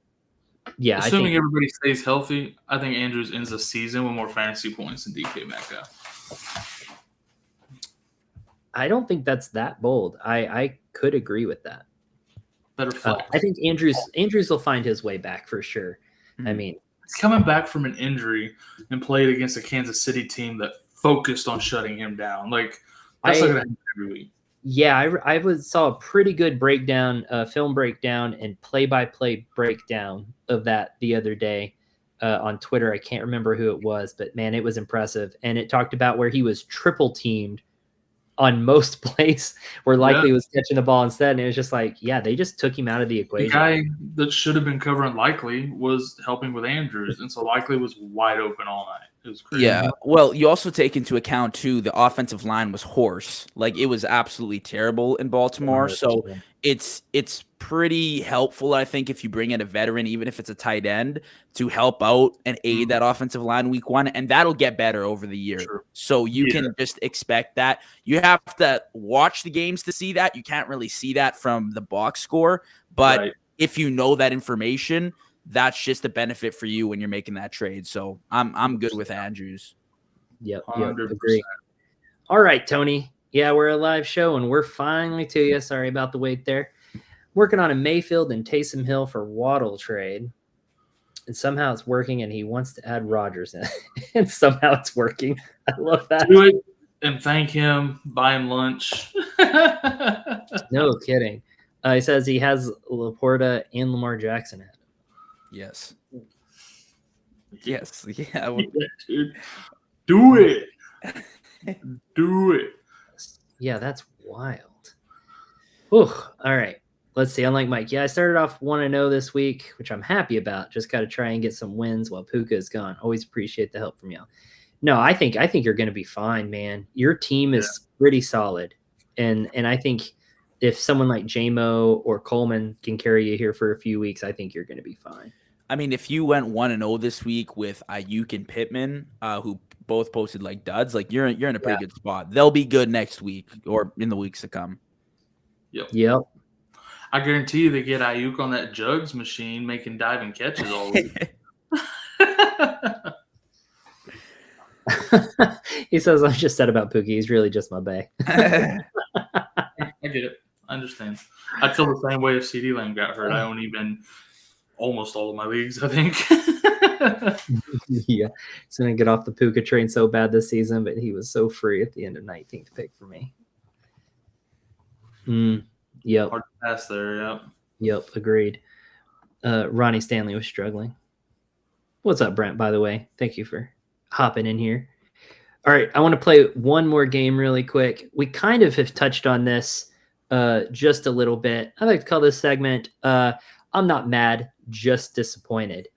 Yeah, assuming everybody stays healthy, I think Andrews ends the season with more fantasy points than DK Metcalf. I don't think that's that bold. I could agree with that. Better flex. I think Andrews will find his way back for sure. Mm-hmm. He's coming back from an injury and played against a Kansas City team that focused on shutting him down. That's not going to happen every week. Yeah, I saw a pretty good breakdown, film breakdown, and play-by-play breakdown of that the other day on Twitter. I can't remember who it was, but man, it was impressive. And it talked about where he was triple teamed on most plays where Likely was catching the ball instead. And it was just they just took him out of the equation. The guy that should have been covering Likely was helping with Andrews, and so Likely was wide open all night. It was crazy. Yeah. Well, you also take into account too, the offensive line was horse. Like it was absolutely terrible in Baltimore. So it's pretty helpful, I think, if you bring in a veteran, even if it's a tight end, to help out and aid that offensive line week one, and that'll get better over the year. Sure. So you can just expect that. You have to watch the games to see that. You can't really see that from the box score, but if you know that information, that's just a benefit for you when you're making that trade. So I'm good with Andrews. Yep, agree. All right, Tony. Yeah, we're a live show, and we're finally to you. Sorry about the wait there. Working on a Mayfield and Taysom Hill for Waddle trade. And somehow it's working, and he wants to add Rodgers in. And somehow it's working. I love that. Do it and thank him. Buy him lunch. No kidding. He says he has Laporta and Lamar Jackson at him. Yes. Yes. Yeah. Dude. Do it. Do it. Yeah, that's wild. Ooh, all right. Let's see. Unlike Mike, I started off 1-0 this week, which I'm happy about. Just got to try and get some wins while Puka is gone. Always appreciate the help from y'all. No, I think you're going to be fine, man. Your team is pretty solid, and I think if someone like JMO or Coleman can carry you here for a few weeks, I think you're going to be fine. I mean, if you went 1-0 this week with Ayuk and Pittman, who both posted like duds, like you're in a pretty good spot. They'll be good next week or in the weeks to come. Yep. I guarantee you they get Ayuk on that jugs machine making diving catches all week. He says, I'm just sad about Pookie. He's really just my bae. I get it. I understand. I'd feel the same way if CD Lamb got hurt. I own even almost all of my leagues, I think. Yeah. He's going to get off the Puka train so bad this season, but he was so free at the end of 19th pick for me. Yep. Hard to pass there, Yep, agreed. Ronnie Stanley was struggling. What's up, Brent, by the way? Thank you for hopping in here. All right, I want to play one more game really quick. We kind of have touched on this just a little bit. I like to call this segment, I'm not mad, just disappointed.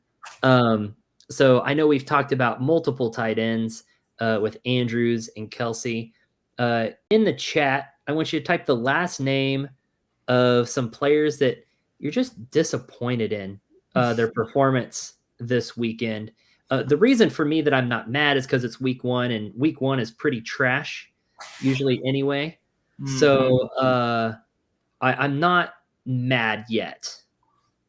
So I know we've talked about multiple tight ends with Andrews and Kelsey. In the chat, I want you to type the last name of some players that you're just disappointed in their performance this weekend. The reason for me that I'm not mad is because it's week one, and week one is pretty trash usually anyway. So I'm not mad yet,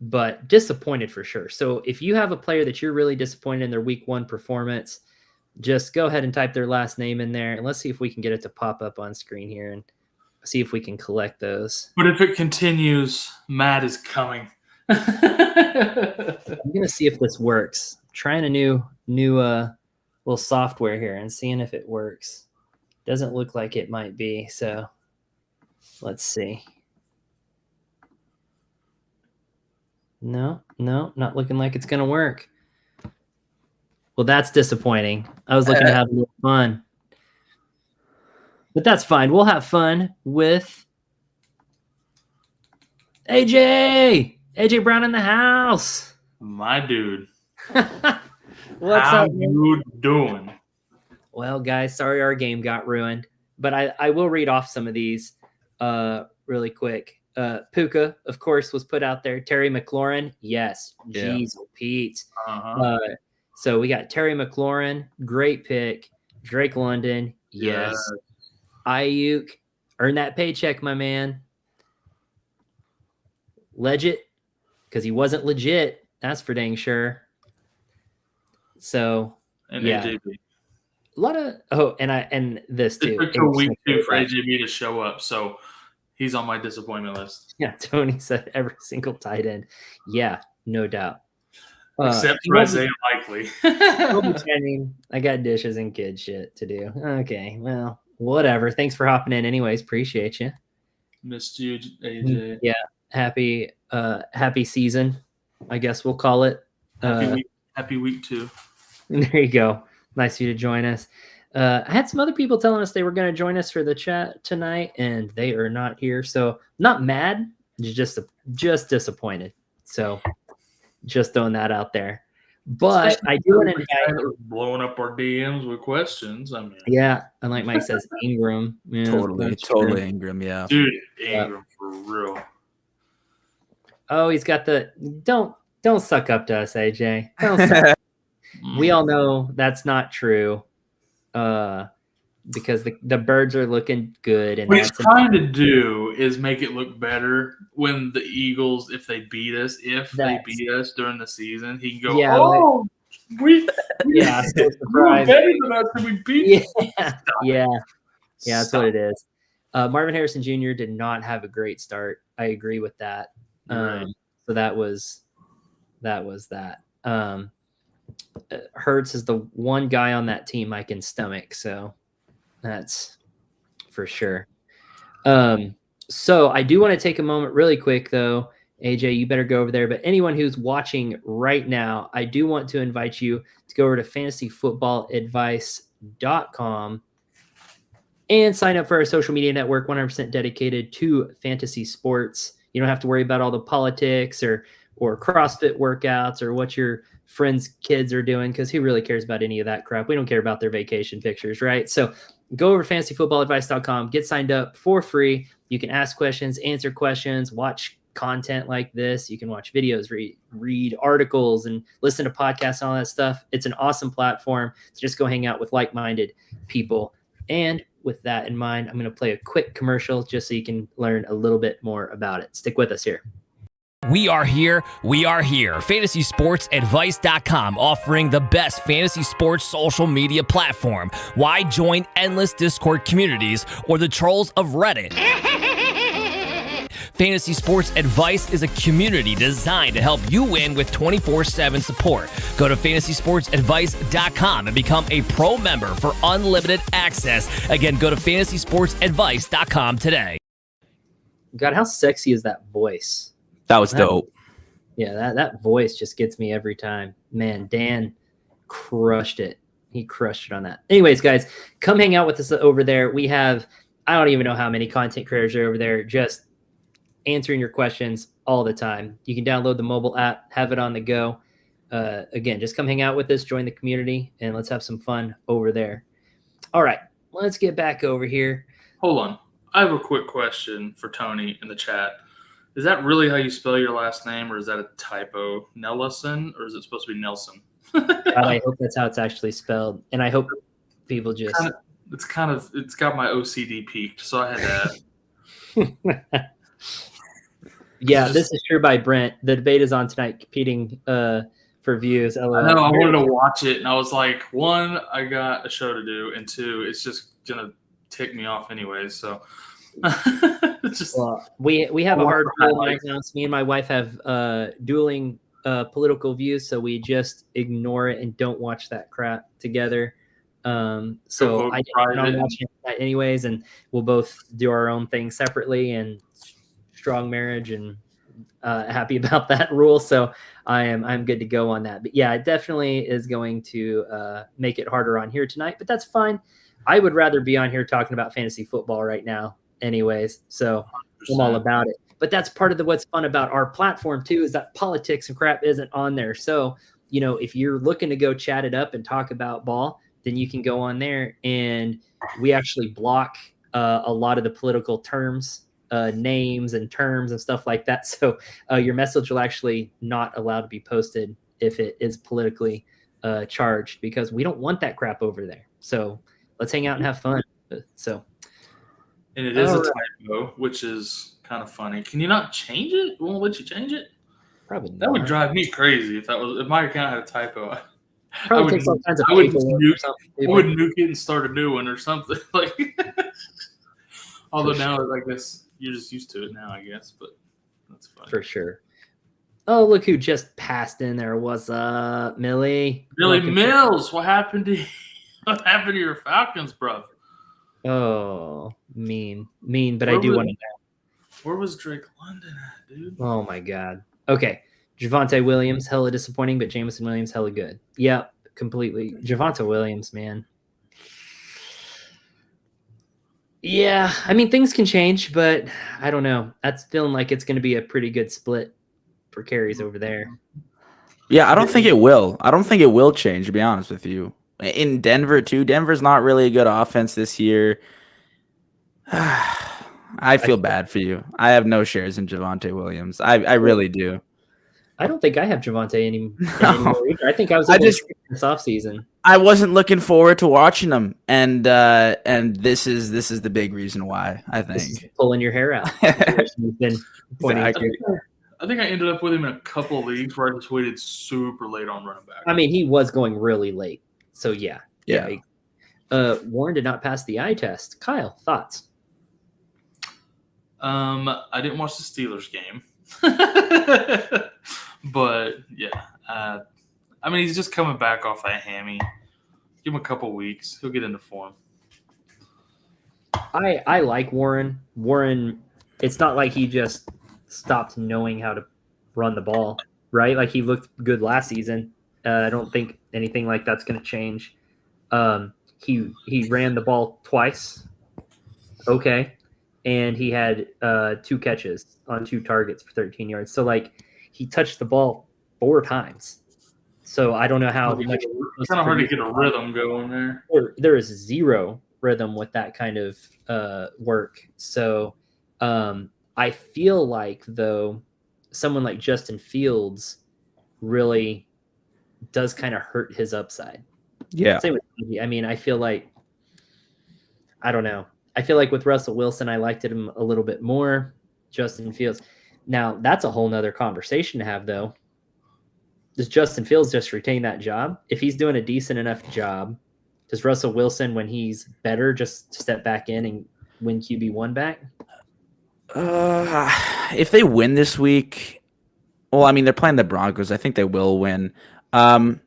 but disappointed for sure. So if you have a player that you're really disappointed in their week one performance, just go ahead and type their last name in there, and let's see if we can get it to pop up on screen here and see if we can collect those. But if it continues, Matt is coming. I'm gonna see if this works. Trying a new little software here and seeing if it works. Doesn't look like it might be, so let's see. No, not looking like it's gonna work. Well, that's disappointing. I was looking to have a little fun. But that's fine. We'll have fun with AJ Brown in the house. My dude. What's How up, man? you doing? Well, guys, sorry our game got ruined, but I will read off some of these really quick. Puka, of course, was put out there. Terry McLaurin, yes. Jeez, Pete. So we got Terry McLaurin, great pick. Drake London, yes. Ayuk, earn that paycheck, my man. Legit, because he wasn't legit. That's for dang sure. So, And yeah. AJB. A lot of and this too. It took a week too for AJB to show up, so he's on my disappointment list. Yeah, Tony said every single tight end. Yeah, no doubt. Except for Isaiah Likely. I got dishes and kid shit to do. Okay, well, whatever. Thanks for hopping in anyways. Appreciate you. Missed you, AJ. Yeah, happy season, I guess we'll call it. Happy week 2. There you go. Nice of you to join us. I had some other people telling us they were going to join us for the chat tonight, and they are not here. So not mad, just disappointed. So just throwing that out there. But Especially I do want to the guy that was blowing up our DMs with questions. I mean, yeah, and like Mike says, Ingram. Yeah, Totally Ingram. Yeah, dude, Ingram for real. Oh, he's got the don't suck up to us, AJ. Don't suck. We all know that's not true. Because the birds are looking good, and what he's trying to do is make it look better when the Eagles, if they beat us during the season, he can go, yeah, "Oh, we yeah, so we're surprised. better than us, and we beat." Yeah, that's what it is. Marvin Harrison Jr. did not have a great start. I agree with that. Right. So that was that. Hurts is the one guy on that team I can stomach, so that's for sure. So I do want to take a moment really quick, though. AJ, you better go over there. But anyone who's watching right now, I do want to invite you to go over to fantasyfootballadvice.com and sign up for our social media network, 100% dedicated to fantasy sports. You don't have to worry about all the politics or CrossFit workouts or what your friends' kids are doing, because who really cares about any of that crap? We don't care about their vacation pictures, right? So go over to fantasyfootballadvice.com, get signed up for free. You can ask questions, answer questions, watch content like this. You can watch videos, read articles, and listen to podcasts and all that stuff. It's an awesome platform. So just go hang out with like-minded people. And with that in mind, I'm going to play a quick commercial just so you can learn a little bit more about it. Stick with us here. We are here. FantasySportsAdvice.com, offering the best fantasy sports social media platform. Why join endless Discord communities or the trolls of Reddit? Fantasy Sports Advice is a community designed to help you win with 24/7 support. Go to FantasySportsAdvice.com and become a pro member for unlimited access. Again, go to FantasySportsAdvice.com today. God, how sexy is that voice? that was dope. Yeah, that voice just gets me every time. Man, Dan crushed it. He crushed it on that. Anyways, guys, come hang out with us over there. We have, I don't even know how many content creators are over there, just answering your questions all the time. You can download the mobile app, have it on the go. Again, just come hang out with us, join the community, and let's have some fun over there. All right, let's get back over here. Hold on. I have a quick question for Tony in the chat. Is that really how you spell your last name, or is that a typo? Nelson, or is it supposed to be Nelson? God, I hope that's how it's actually spelled, and I hope people just. It's got my OCD peaked, so I had that. Yeah, this is true by Brent. The debate is on tonight, competing for views. I know. I wanted to watch it, and I was like, one, I got a show to do, and two, it's just gonna tick me off anyways. So. We have a hard rule right now. Me and my wife have dueling political views, so we just ignore it and don't watch that crap together. So I don't watch it anyways, and we'll both do our own thing separately, and strong marriage, and happy about that rule. So I'm good to go on that. But yeah, it definitely is going to make it harder on here tonight, but that's fine. I would rather be on here talking about fantasy football right now anyways, so 100%. I'm all about it. But that's part of what's fun about our platform too, is that politics and crap isn't on there. So, you know, if you're looking to go chat it up and talk about ball, then you can go on there, and we actually block a lot of the political terms, names and terms and stuff like that. So your message will actually not allowed to be posted if it is politically charged, because we don't want that crap over there. So let's hang out and have fun. And it is a typo, which is kind of funny. Can you not change it? It won't let you change it? Probably not. That would drive me crazy if my account had a typo. I would nuke it and start a new one or something. Like, although now, I guess you're just used to it now, I guess. But that's fine. For sure. Oh, look who just passed in there. What's up, Millie? Billy Mills, what happened to your Falcons, bro? Oh, mean, but I do want to know. Where was Drake London at, dude? Oh, my God. Okay. Javonte Williams, hella disappointing, but Jameson Williams, hella good. Yep, completely. Javonte Williams, man. Yeah, I mean, things can change, but I don't know. That's feeling like it's going to be a pretty good split for carries over there. Yeah, I don't think it will. I don't think it will change, to be honest with you. In Denver, too. Denver's not really a good offense this year. I feel bad for you. I have no shares in Javonte Williams. I really do. I don't think I have Javonte anymore No. either. I think I was able to skip this offseason. I wasn't looking forward to watching him, and this is the big reason why, I This is think. pulling your hair out. You've been pointing. Exactly. I think I ended up with him in a couple of leagues where I just waited super late on running back. I mean, he was going really late. So, yeah. Yeah. Warren did not pass the eye test. Kyle, thoughts? I didn't watch the Steelers game. But, yeah. I mean, he's just coming back off that hammy. Give him a couple weeks. He'll get into form. I like Warren. Warren, it's not like he just stopped knowing how to run the ball, right? Like he looked good last season. I don't think anything like that's going to change. He ran the ball twice. Okay. And he had 2 catches on 2 targets for 13 yards. So, like, he touched the ball 4 times. So, I don't know how much. It's kind of hard to get a rhythm going there. There is 0 rhythm with that kind of work. So, I feel like, though, someone like Justin Fields really does kind of hurt his upside. Yeah. Same with me. I mean, I feel like, I don't know. I feel like with Russell Wilson, I liked him a little bit more. Justin Fields. Now, that's a whole nother conversation to have, though. Does Justin Fields just retain that job? If he's doing a decent enough job, does Russell Wilson, when he's better, just step back in and win QB1 back? If they win this week, well, I mean, they're playing the Broncos. I think they will win. Man,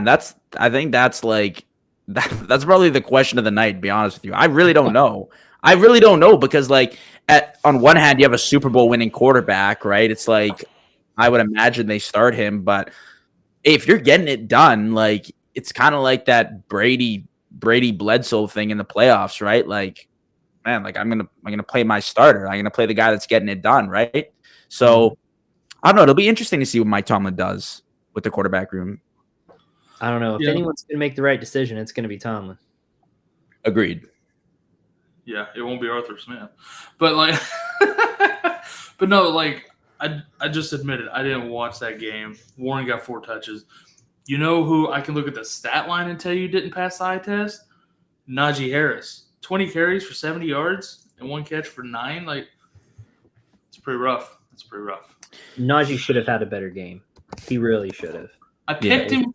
I think that's like that's probably the question of the night, to be honest with you. I really don't know. Because, like, on one hand, you have a Super Bowl winning quarterback, right? It's like, I would imagine they start him, but if you're getting it done, like, it's kind of like that Brady Bledsoe thing in the playoffs, right? Like, man, like I'm gonna play my starter. I'm gonna play the guy that's getting it done, right? So I don't know. It'll be interesting to see what Mike Tomlin does with the quarterback room. I don't know. If anyone's going to make the right decision, it's going to be Tomlin. Agreed. Yeah, it won't be Arthur Smith. But, like, but no, like, I just admitted I didn't watch that game. Warren got 4 touches. You know who I can look at the stat line and tell you didn't pass the eye test? Najee Harris. 20 carries for 70 yards and 1 catch for 9. Like, it's pretty rough. Najee should have had a better game. He really should have. I picked him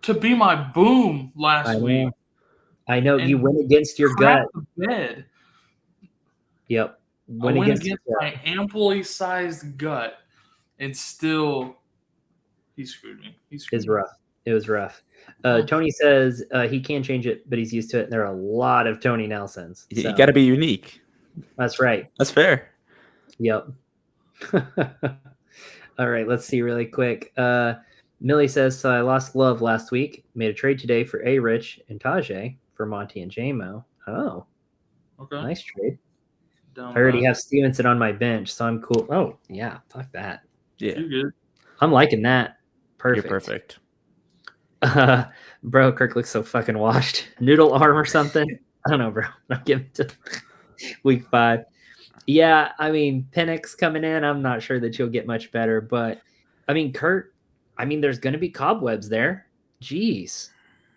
to be my boom last week. I know. You went against your gut. Bed. Yep. I went against my amply sized gut, and still he screwed me. It was rough. Tony says he can change it, but he's used to it. And there are a lot of Tony Nelsons. So. You got to be unique. That's right. That's fair. Yep. All right. Let's see really quick. Millie says, so I lost Love last week. Made a trade today for A-Rich and Tajay for Monty and JMO. Oh. Okay. Nice trade. I already have Stevenson on my bench, so I'm cool. Oh, yeah. Fuck that. Yeah. You're good. I'm liking that. Perfect. You're perfect. Bro, Kirk looks so fucking washed. Noodle arm or something? I don't know, bro. I'll give it to week 5. Yeah, I mean, Penix coming in. I'm not sure that you'll get much better, but I mean, Kurt, there's going to be cobwebs there. Jeez.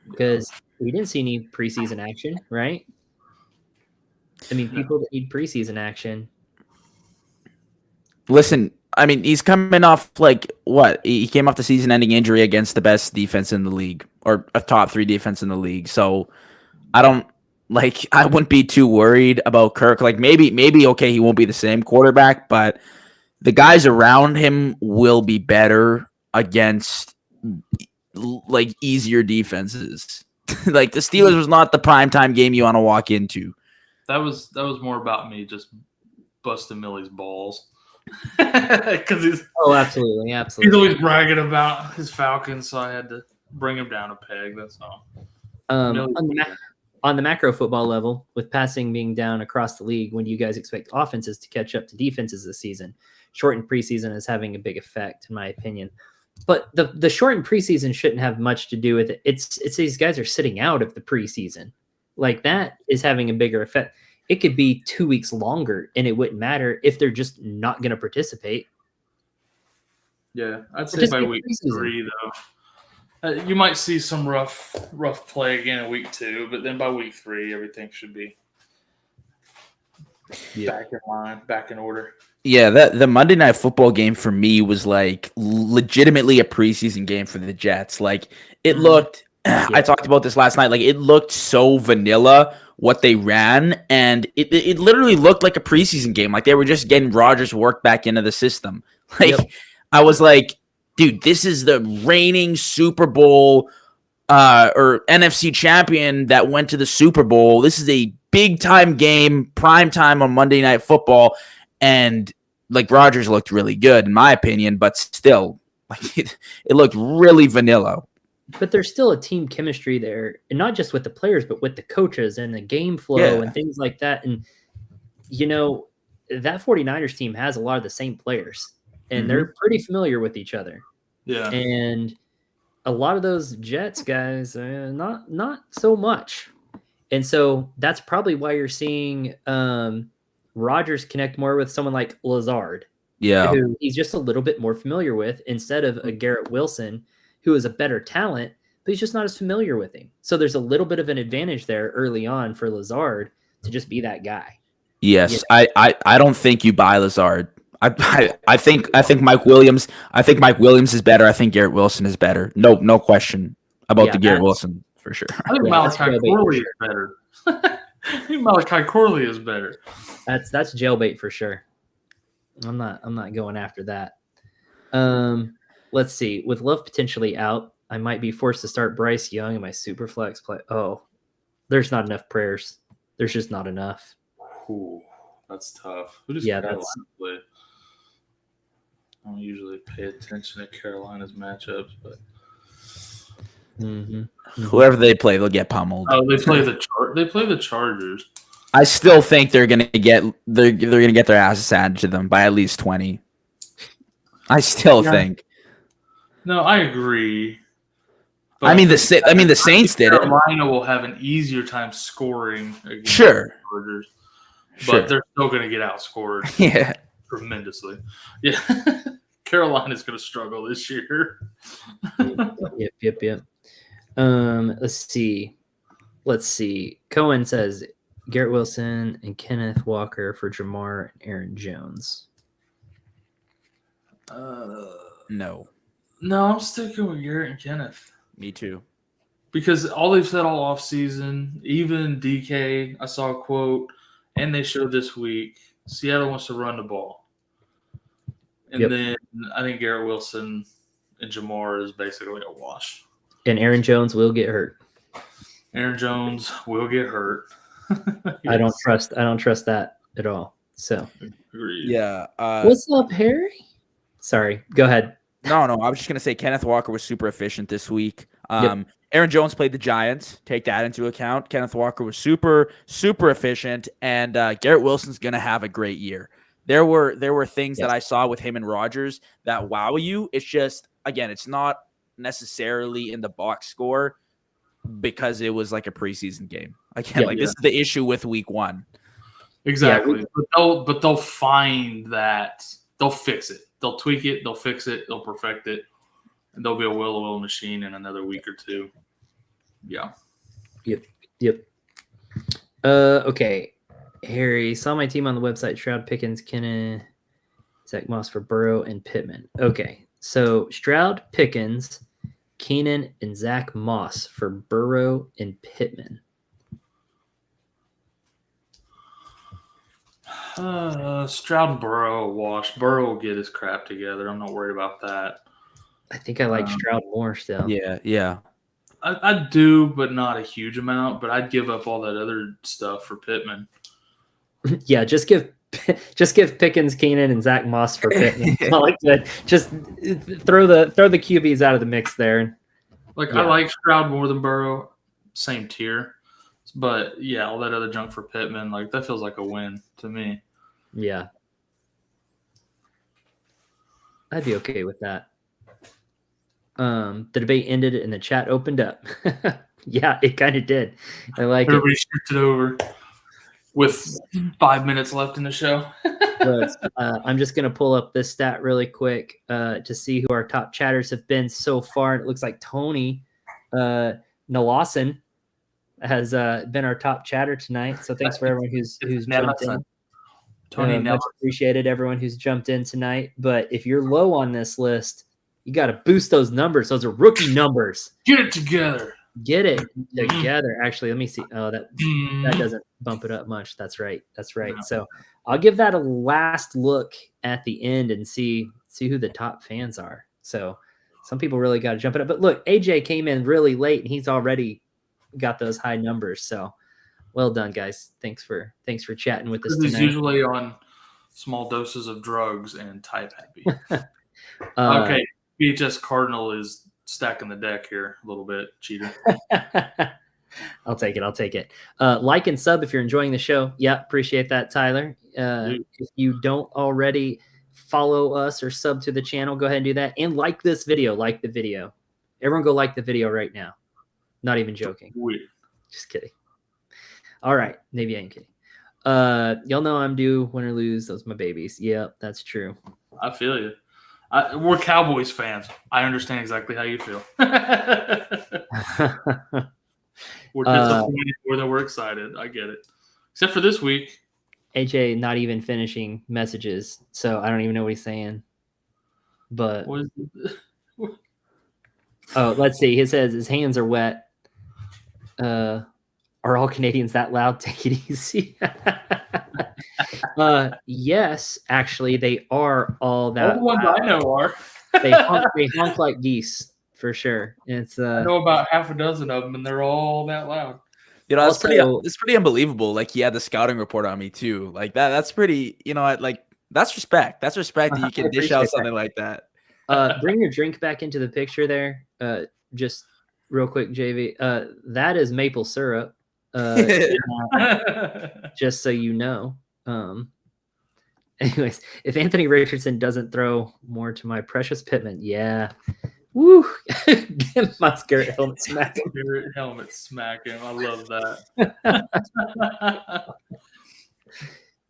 Because we didn't see any preseason action, right? I mean, people that need preseason action. Listen, I mean, he's coming off like what? He came off the season-ending injury against the best defense in the league, or a top 3 defense in the league. So I wouldn't be too worried about Kirk. Like maybe okay, he won't be the same quarterback, but the guys around him will be better against like easier defenses. Like the Steelers was not the primetime game you want to walk into. That was more about me just busting Millie's balls. Because he's absolutely. He's always bragging about his Falcons, so I had to bring him down a peg. That's all. On the macro football level, with passing being down across the league, when do you guys expect offenses to catch up to defenses this season? Shortened preseason is having a big effect, in my opinion. But the shortened preseason shouldn't have much to do with it. It's these guys are sitting out of the preseason. Like that is having a bigger effect. It could be 2 weeks longer and it wouldn't matter if they're just not going to participate. Yeah, I'd say by week 3 though. You might see some rough play again in week 2, but then by week 3 everything should be back in line, back in order. Yeah, the Monday Night Football game for me was like legitimately a preseason game for the Jets. Like it looked, I talked about this last night. Like it looked so vanilla what they ran, and it literally looked like a preseason game. Like they were just getting Rodgers worked back into the system. Like I was like, dude, this is the reigning Super Bowl or NFC champion that went to the Super Bowl. This is a big time game, prime time on Monday Night Football. And like Rodgers looked really good in my opinion, but still, like it looked really vanilla. But there's still a team chemistry there, and not just with the players, but with the coaches and the game flow and things like that. And that 49ers team has a lot of the same players, and they're pretty familiar with each other. Yeah, and a lot of those Jets guys, not so much. And so that's probably why you're seeing Rodgers connect more with someone like Lazard, who he's just a little bit more familiar with, instead of a Garrett Wilson, who is a better talent, but he's just not as familiar with him. So there's a little bit of an advantage there early on for Lazard to just be that guy. Yes, I don't think you buy Lazard. I think Mike Williams. I think Mike Williams is better. I think Garrett Wilson is better. No question about the Garrett Wilson for sure. I think Malachi Corley is better. I think Malachi Corley is better. That's jailbait for sure. I'm not going after that. Let's see. With Love potentially out, I might be forced to start Bryce Young in my super flex play. Oh, there's not enough prayers. There's just not enough. Ooh, that's tough. Who does Carolina play? I don't usually pay attention to Carolina's matchups, but whoever they play, they'll get pummeled. Oh, they play the Chargers. I still think they're gonna get their asses handed to them by at least 20. I still think. No, I agree. I mean the Saints did it. Carolina will have an easier time scoring against the Chargers, but they're still going to get outscored. Yeah, tremendously. Yeah, Carolina's going to struggle this year. Yep. Let's see. Cohen says Garrett Wilson and Kenneth Walker for Jamar and Aaron Jones. No, I'm sticking with Garrett and Kenneth. Me too. Because all they've said all offseason, even DK, I saw a quote, and they showed this week, Seattle wants to run the ball. And then I think Garrett Wilson and Jamar is basically a wash. And Aaron Jones will get hurt. Aaron Jones will get hurt. Yes. I don't trust that at all. So agreed. Yeah. What's up, Harry? Sorry, go ahead. No, I was just gonna say Kenneth Walker was super efficient this week. Aaron Jones played the Giants. Take that into account. Kenneth Walker was super efficient, and Garrett Wilson's gonna have a great year. There were things that I saw with him and Rodgers that wow you. It's just again, it's not necessarily in the box score because it was like a preseason game. Again, this is the issue with week 1. Exactly, but they'll find that they'll fix it. They'll tweak it. They'll fix it. They'll perfect it. And they'll be a well-oiled machine in another week or two. Yeah. Yep. Okay. Harry, saw my team on the website. Stroud, Pickens, Kennan, Zach Moss for Burrow, and Pittman. Okay. So Stroud, Pickens, Keenan, and Zach Moss for Burrow and Pittman. Stroud and Burrow wash. Burrow will get his crap together. I'm not worried about that. I think I like Stroud more still. Yeah. I do, but not a huge amount. But I'd give up all that other stuff for Pittman. Yeah, just give Pickens, Keenan, and Zach Moss for Pittman. I like that. Just throw the QBs out of the mix there. I like Stroud more than Burrow. Same tier. But yeah, all that other junk for Pittman, that feels like a win to me. Yeah. I'd be okay with that. The debate ended and the chat opened up. Yeah, it kind of did. I like Everybody shifted over with 5 minutes left in the show. I'm just going to pull up this stat really quick to see who our top chatters have been so far. It looks like Tony Nalawson has been our top chatter tonight. So thanks for everyone who's jumped in. Tony, much appreciated everyone who's jumped in tonight. But if you're low on this list, you got to boost those numbers. Those are rookie numbers. Get it together. Get it together. Actually, let me see. Oh, that doesn't bump it up much. That's right. Yeah. So I'll give that a last look at the end and see who the top fans are. So some people really got to jump it up. But look, AJ came in really late and he's already got those high numbers. So well done, guys. Thanks for chatting with us tonight. He's usually on small doses of drugs and type happy. Okay, VHS Cardinal is stacking the deck here a little bit, cheater. I'll take it. Like and sub if you're enjoying the show. Yeah, appreciate that, Tyler. If you don't already follow us or sub to the channel, go ahead and do that. And like this video. Like the video. Everyone go like the video right now. Not even joking. Weird. Just kidding. All right. Maybe I ain't kidding. Y'all know I'm due, win or lose. Those are my babies. Yep, that's true. I feel you. We're Cowboys fans. I understand exactly how you feel. We're disappointed more than we're excited. I get it. Except for this week. AJ not even finishing messages, so I don't even know what he's saying. But let's see. He says his hands are wet. Are all Canadians that loud? Take it easy. Yes, actually, they are all that. All the ones I know are. They honk like geese for sure. It's I know about half a dozen of them, and they're all that loud. You know, it's pretty unbelievable. Like he had the scouting report on me too. Like that's pretty. You know, that's respect. That's respect that you can dish out something like that. Bring your drink back into the picture there. Just real quick, JV. That is maple syrup. Just so you know. Anyways, if Anthony Richardson doesn't throw more to my precious Pittman, yeah. Woo! Give my Garrett helmet smack him. Garrett helmet smack him. I love that.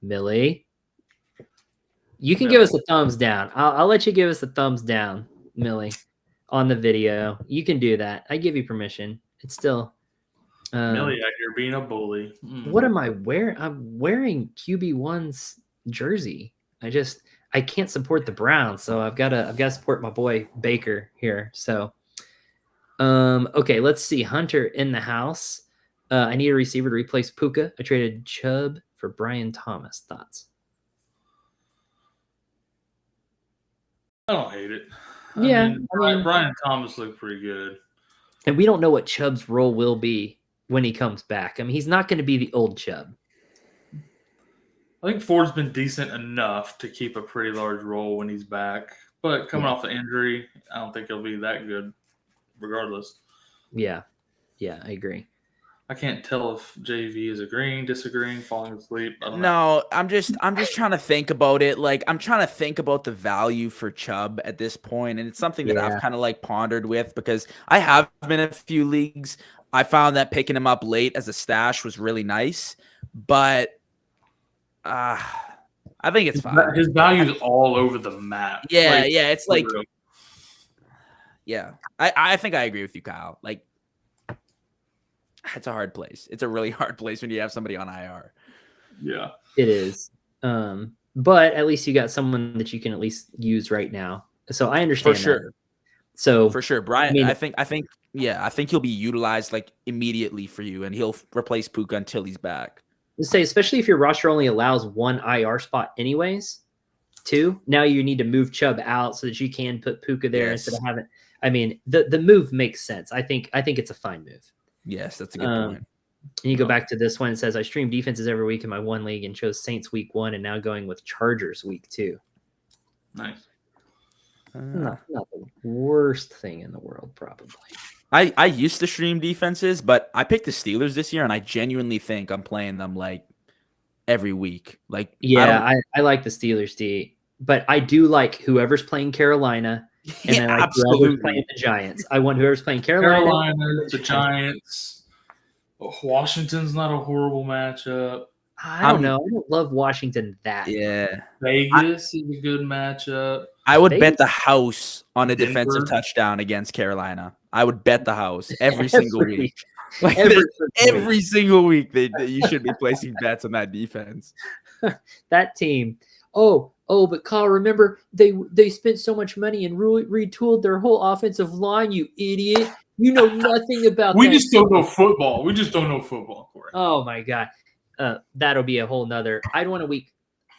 Millie, you can give us a thumbs down. I'll let you give us a thumbs down, Millie, on the video. You can do that. I give you permission. It's still Millie out here being a bully. What am I wearing? I'm wearing QB1's jersey. I can't support the Browns, so I've got to support my boy Baker here. So, okay, let's see. Hunter in the house. I need a receiver to replace Puka. I traded Chubb for Brian Thomas. Thoughts? I don't hate it. Yeah, I mean, Brian Thomas looked pretty good, and we don't know what Chubb's role will be when he comes back. I mean, he's not going to be the old Chubb. I think Ford's been decent enough to keep a pretty large role when he's back. But coming off the injury, I don't think he'll be that good regardless. Yeah, I agree. I can't tell if JV is agreeing, disagreeing, falling asleep. I don't know. I'm just trying to think about it. Like I'm trying to think about the value for Chubb at this point, and it's something that I've kind of like pondered with because I have been in a few leagues. I found that picking him up late as a stash was really nice, but I think it's fine. His value is all over the map. Yeah, it's like, yeah. I think I agree with you, Kyle. Like, it's a hard place. It's a really hard place when you have somebody on IR. Yeah, it is. But at least you got someone that you can at least use right now. So I understand for sure. That. So for sure, Brian. I think he'll be utilized like immediately for you, and he'll replace Puka until he's back. Say, especially if your roster only allows one IR spot anyways, too. Now you need to move Chubb out so that you can put Puka there instead of having. I mean, the move makes sense. I think it's a fine move. Yes, that's a good point. And you go back to this one. It says I stream defenses every week in my one league and chose Saints week 1 and now going with Chargers week 2. Nice. Not the worst thing in the world, probably. I used to stream defenses, but I picked the Steelers this year, and I genuinely think I'm playing them like every week. Like, yeah, I like the Steelers D, but I do like whoever's playing Carolina. And then like whoever's playing the Giants. I want whoever's playing Carolina, the Giants. Washington's not a horrible matchup. I don't know. I don't love Washington that. Yeah. Vegas is a good matchup. I would bet the house on a defensive touchdown against Carolina. I would bet the house every single week. Like every single week, you should be placing bets on that defense. That team. But Kyle, remember they spent so much money and retooled their whole offensive line. You idiot! You know nothing about. We just don't know football. We just don't know football, Corey. Oh my god, that'll be a whole nother. I'd want a week.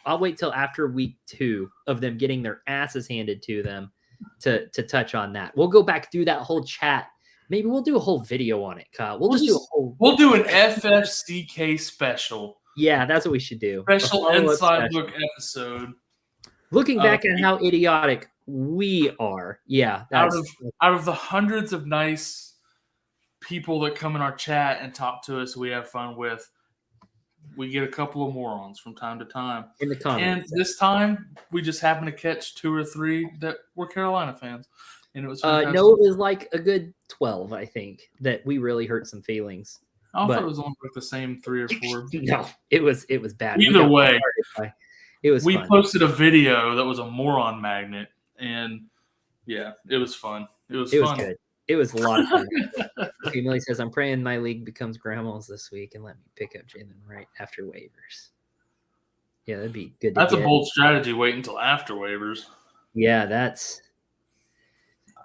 I'll wait till after week 2 of them getting their asses handed to them to touch on that. We'll go back through that whole chat. Maybe we'll do a whole video on it, Kyle. We'll do an FFCK special. Yeah, that's what we should do. Special inside look episode. Looking back at how idiotic we are. Yeah. Out of the hundreds of nice people that come in our chat and talk to us, we have fun with, we get a couple of morons from time to time. In the comments. And this time, we just happened to catch 2 or 3 that were Carolina fans. And it was fantastic. No, it was like a good 12, I think, that we really hurt some feelings. I thought it was only like the same 3 or 4. No, it was bad. Either way, it was. We fun. Posted a video that was a moron magnet, and yeah, it was fun. It was good. It was a lot of fun. Okay, Millie says, "I'm praying my league becomes grandma's this week and let me pick up Jalen right after waivers." Yeah, that'd be good. That's a bold strategy. Wait until after waivers. Yeah, that's.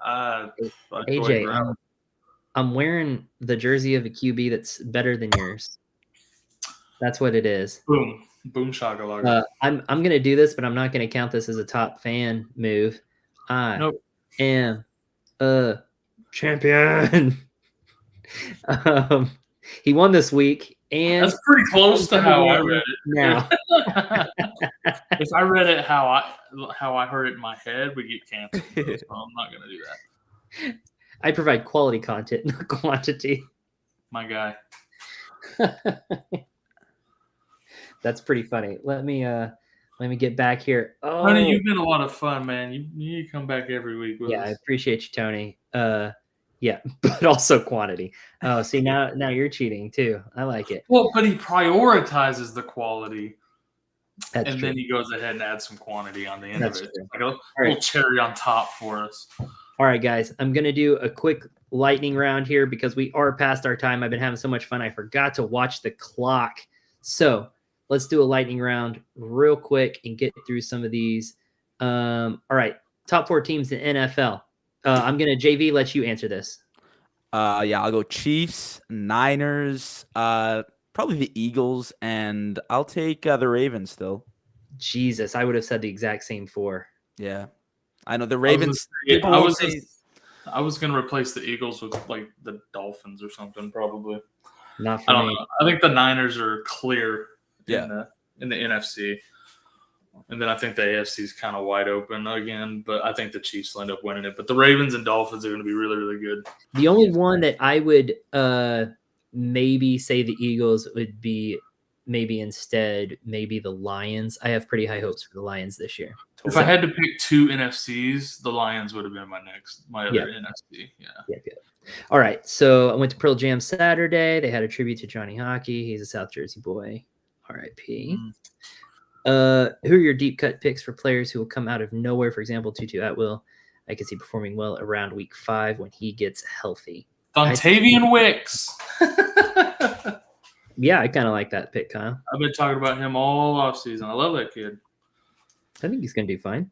AJ, I'm wearing the jersey of a QB that's better than yours. That's what it is. Boom shakalaka. I'm gonna do this, but I'm not gonna count this as a top fan move. I am a champion. He won this week, and that's pretty close to how I read it. Now, if I read it how I heard it in my head, we get canceled. So I'm not gonna do that. I provide quality content, not quantity. My guy. That's pretty funny. Let me get back here. Oh, Tony, you've been a lot of fun, man. You need to come back every week with us. I appreciate you, Tony. Yeah, but also quantity. Oh, see, now you're cheating too. I like it. Well, but he prioritizes the quality. That's and true. Then he goes ahead and adds some quantity on the end That's of it. true. Like a little cherry on top for us. All right, guys. I'm going to do a quick lightning round here because we are past our time. I've been having so much fun. I forgot to watch the clock. So let's do a lightning round real quick and get through some of these. All right. Top 4 teams in NFL. I'm going to, JV, let you answer this. I'll go Chiefs, Niners, probably the Eagles, and I'll take the Ravens still. Jesus, I would have said the exact same 4. Yeah. I know the Ravens. I was going to replace the Eagles with like the Dolphins or something, probably. Not for I don't me. know. I think the Niners are clear Yeah. in the NFC. And then I think the AFC is kind of wide open again, but I think the Chiefs will end up winning it. But the Ravens and Dolphins are going to be really, really good. The only one that I would maybe say the Eagles would be instead the Lions. I have pretty high hopes for the Lions this year. If I had to pick 2 NFCs, the Lions would have been my other NFC. Yeah. All right. So I went to Pearl Jam Saturday. They had a tribute to Johnny Hockey. He's a South Jersey boy. R.I.P. Who are your deep cut picks for players who will come out of nowhere? For example, Tutu Atwell. I could see performing well around week 5 when he gets healthy. Dontavian Wicks. Yeah, I kind of like that pick, Kyle. I've been talking about him all offseason. I love that kid. I think he's going to do fine.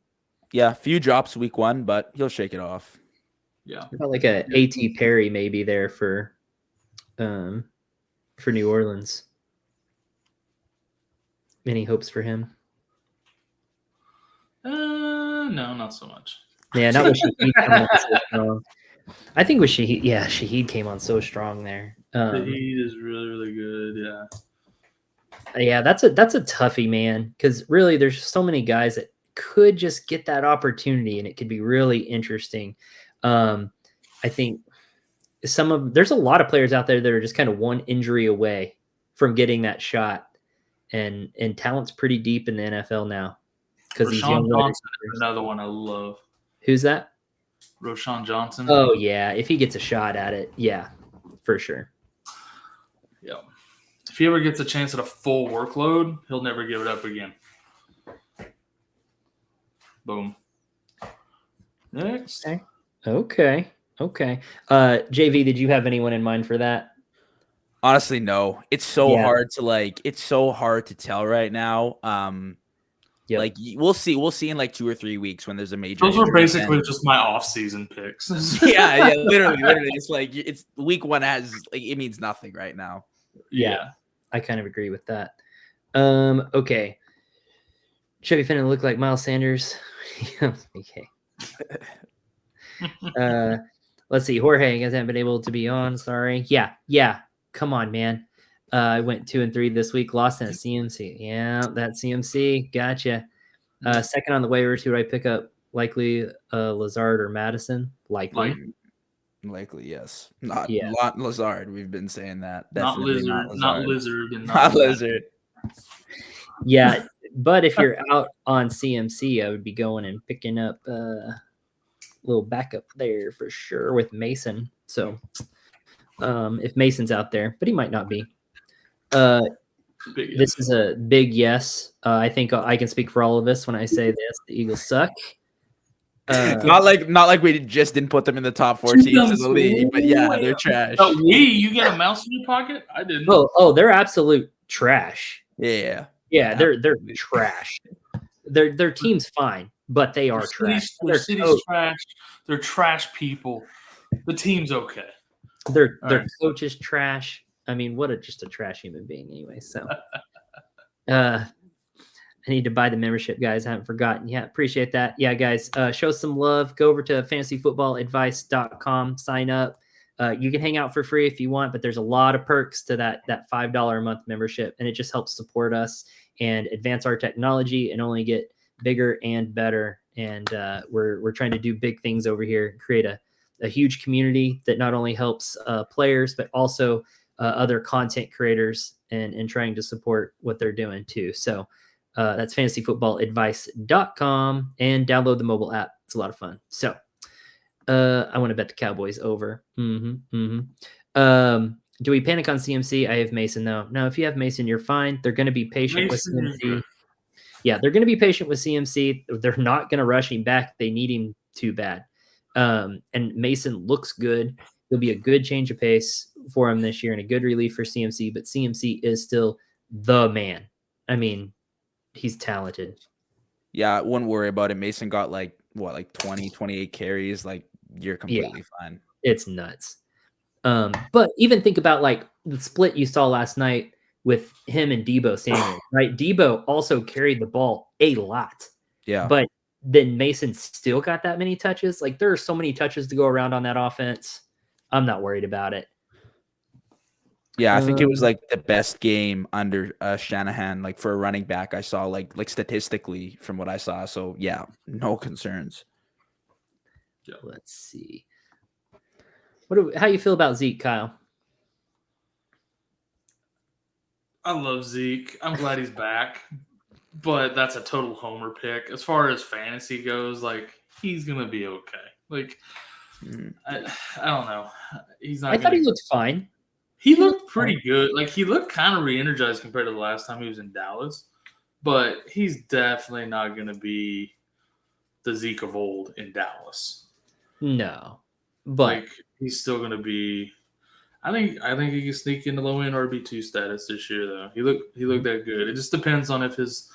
Yeah, a few drops week 1, but he'll shake it off. Yeah. About like a A.T. Perry maybe there for New Orleans. Any hopes for him? No, not so much. Yeah, not with Shaheed coming on so strong. I think with Shaheed, Shaheed came on so strong there. Shaheed is really, really good. Yeah. Yeah, that's a toughie, man. Because really, there's so many guys that could just get that opportunity, and it could be really interesting. I think there's a lot of players out there that are just kind of one injury away from getting that shot, and talent's pretty deep in the NFL now because these young Johnson is another one I love. Who's that? Roshan Johnson. Oh yeah, if he gets a shot at it, yeah, for sure. Yeah. If he ever gets a chance at a full workload, he'll never give it up again. Boom. Next. Okay. JV, did you have anyone in mind for that? Honestly, no. It's so hard to tell right now. Like we'll see in like 2 or 3 weeks when there's a major. Those were basically just my off-season picks. yeah, literally. It's like it's week 1 has it means nothing right now. Yeah, I kind of agree with that. Okay. Chevy Finnan look like Miles Sanders. Okay. Let's see. Jorge, you guys haven't been able to be on. Sorry. Yeah. Come on, man. I went 2-3 this week. Lost in a CMC. Yeah, that CMC. Gotcha. Second on the waivers. Who do I pick up? Likely Lazard or Madison. Likely, yes. Not Lazard. We've been saying that. Not Lizard. Not Lizard. And not Lizard. Yeah, but if you're out on CMC, I would be going and picking up little backup there for sure with Mason. So if Mason's out there, but he might not be. This is a big yes. I think I can speak for all of us when I say this. The Eagles suck. Not like we just didn't put them in the top 4 teams in the league, but yeah, they're trash. You get a mouse in your pocket? I didn't. Oh, they're absolute trash. Yeah, they're trash. Their team's fine, but they are trash. Their city's trash. They're trash people. The team's okay. Their coach is trash. I mean, just a trash human being anyway. So I need to buy the membership, guys. I haven't forgotten. Yeah, appreciate that. Yeah, guys, show some love. Go over to fantasyfootballadvice.com, sign up. You can hang out for free if you want, but there's a lot of perks to that $5 a month membership, and it just helps support us and advance our technology and only get bigger and better. And we're trying to do big things over here, create a huge community that not only helps players, but also other content creators and trying to support what they're doing too. So that's fantasyfootballadvice.com, and download the mobile app. It's a lot of fun. So I want to bet the Cowboys over. Do we panic on CMC? I have Mason though. No, if you have Mason, you're fine. They're going to be patient with CMC. Yeah, they're going to be patient with CMC. They're not going to rush him back. They need him too bad. And Mason looks good. He'll be a good change of pace for him this year and a good relief for CMC, but CMC is still the man. I mean, he's talented. Yeah, I wouldn't worry about it. Mason got like 20, 28 carries. Like, you're completely fine. It's nuts. But even think about like the split you saw last night with him and Deebo Samuel, right? Deebo also carried the ball a lot. Yeah. But then Mason still got that many touches. Like, there are so many touches to go around on that offense. I'm not worried about it. Yeah, I think it was like the best game under Shanahan, like for a running back I saw, like statistically from what I saw. So yeah, no concerns. Let's see. How you feel about Zeke, Kyle? I love Zeke. I'm glad he's back, but that's a total homer pick. As far as fantasy goes, like, he's gonna be okay. Like, I don't know. He's not. I thought he looked fine. He looked pretty good. Like, he looked kind of re-energized compared to the last time he was in Dallas, but he's definitely not going to be the Zeke of old in Dallas. No, but like, he's still going to be. I think he can sneak into low end RB2 status this year, though. He looked that good. It just depends on if his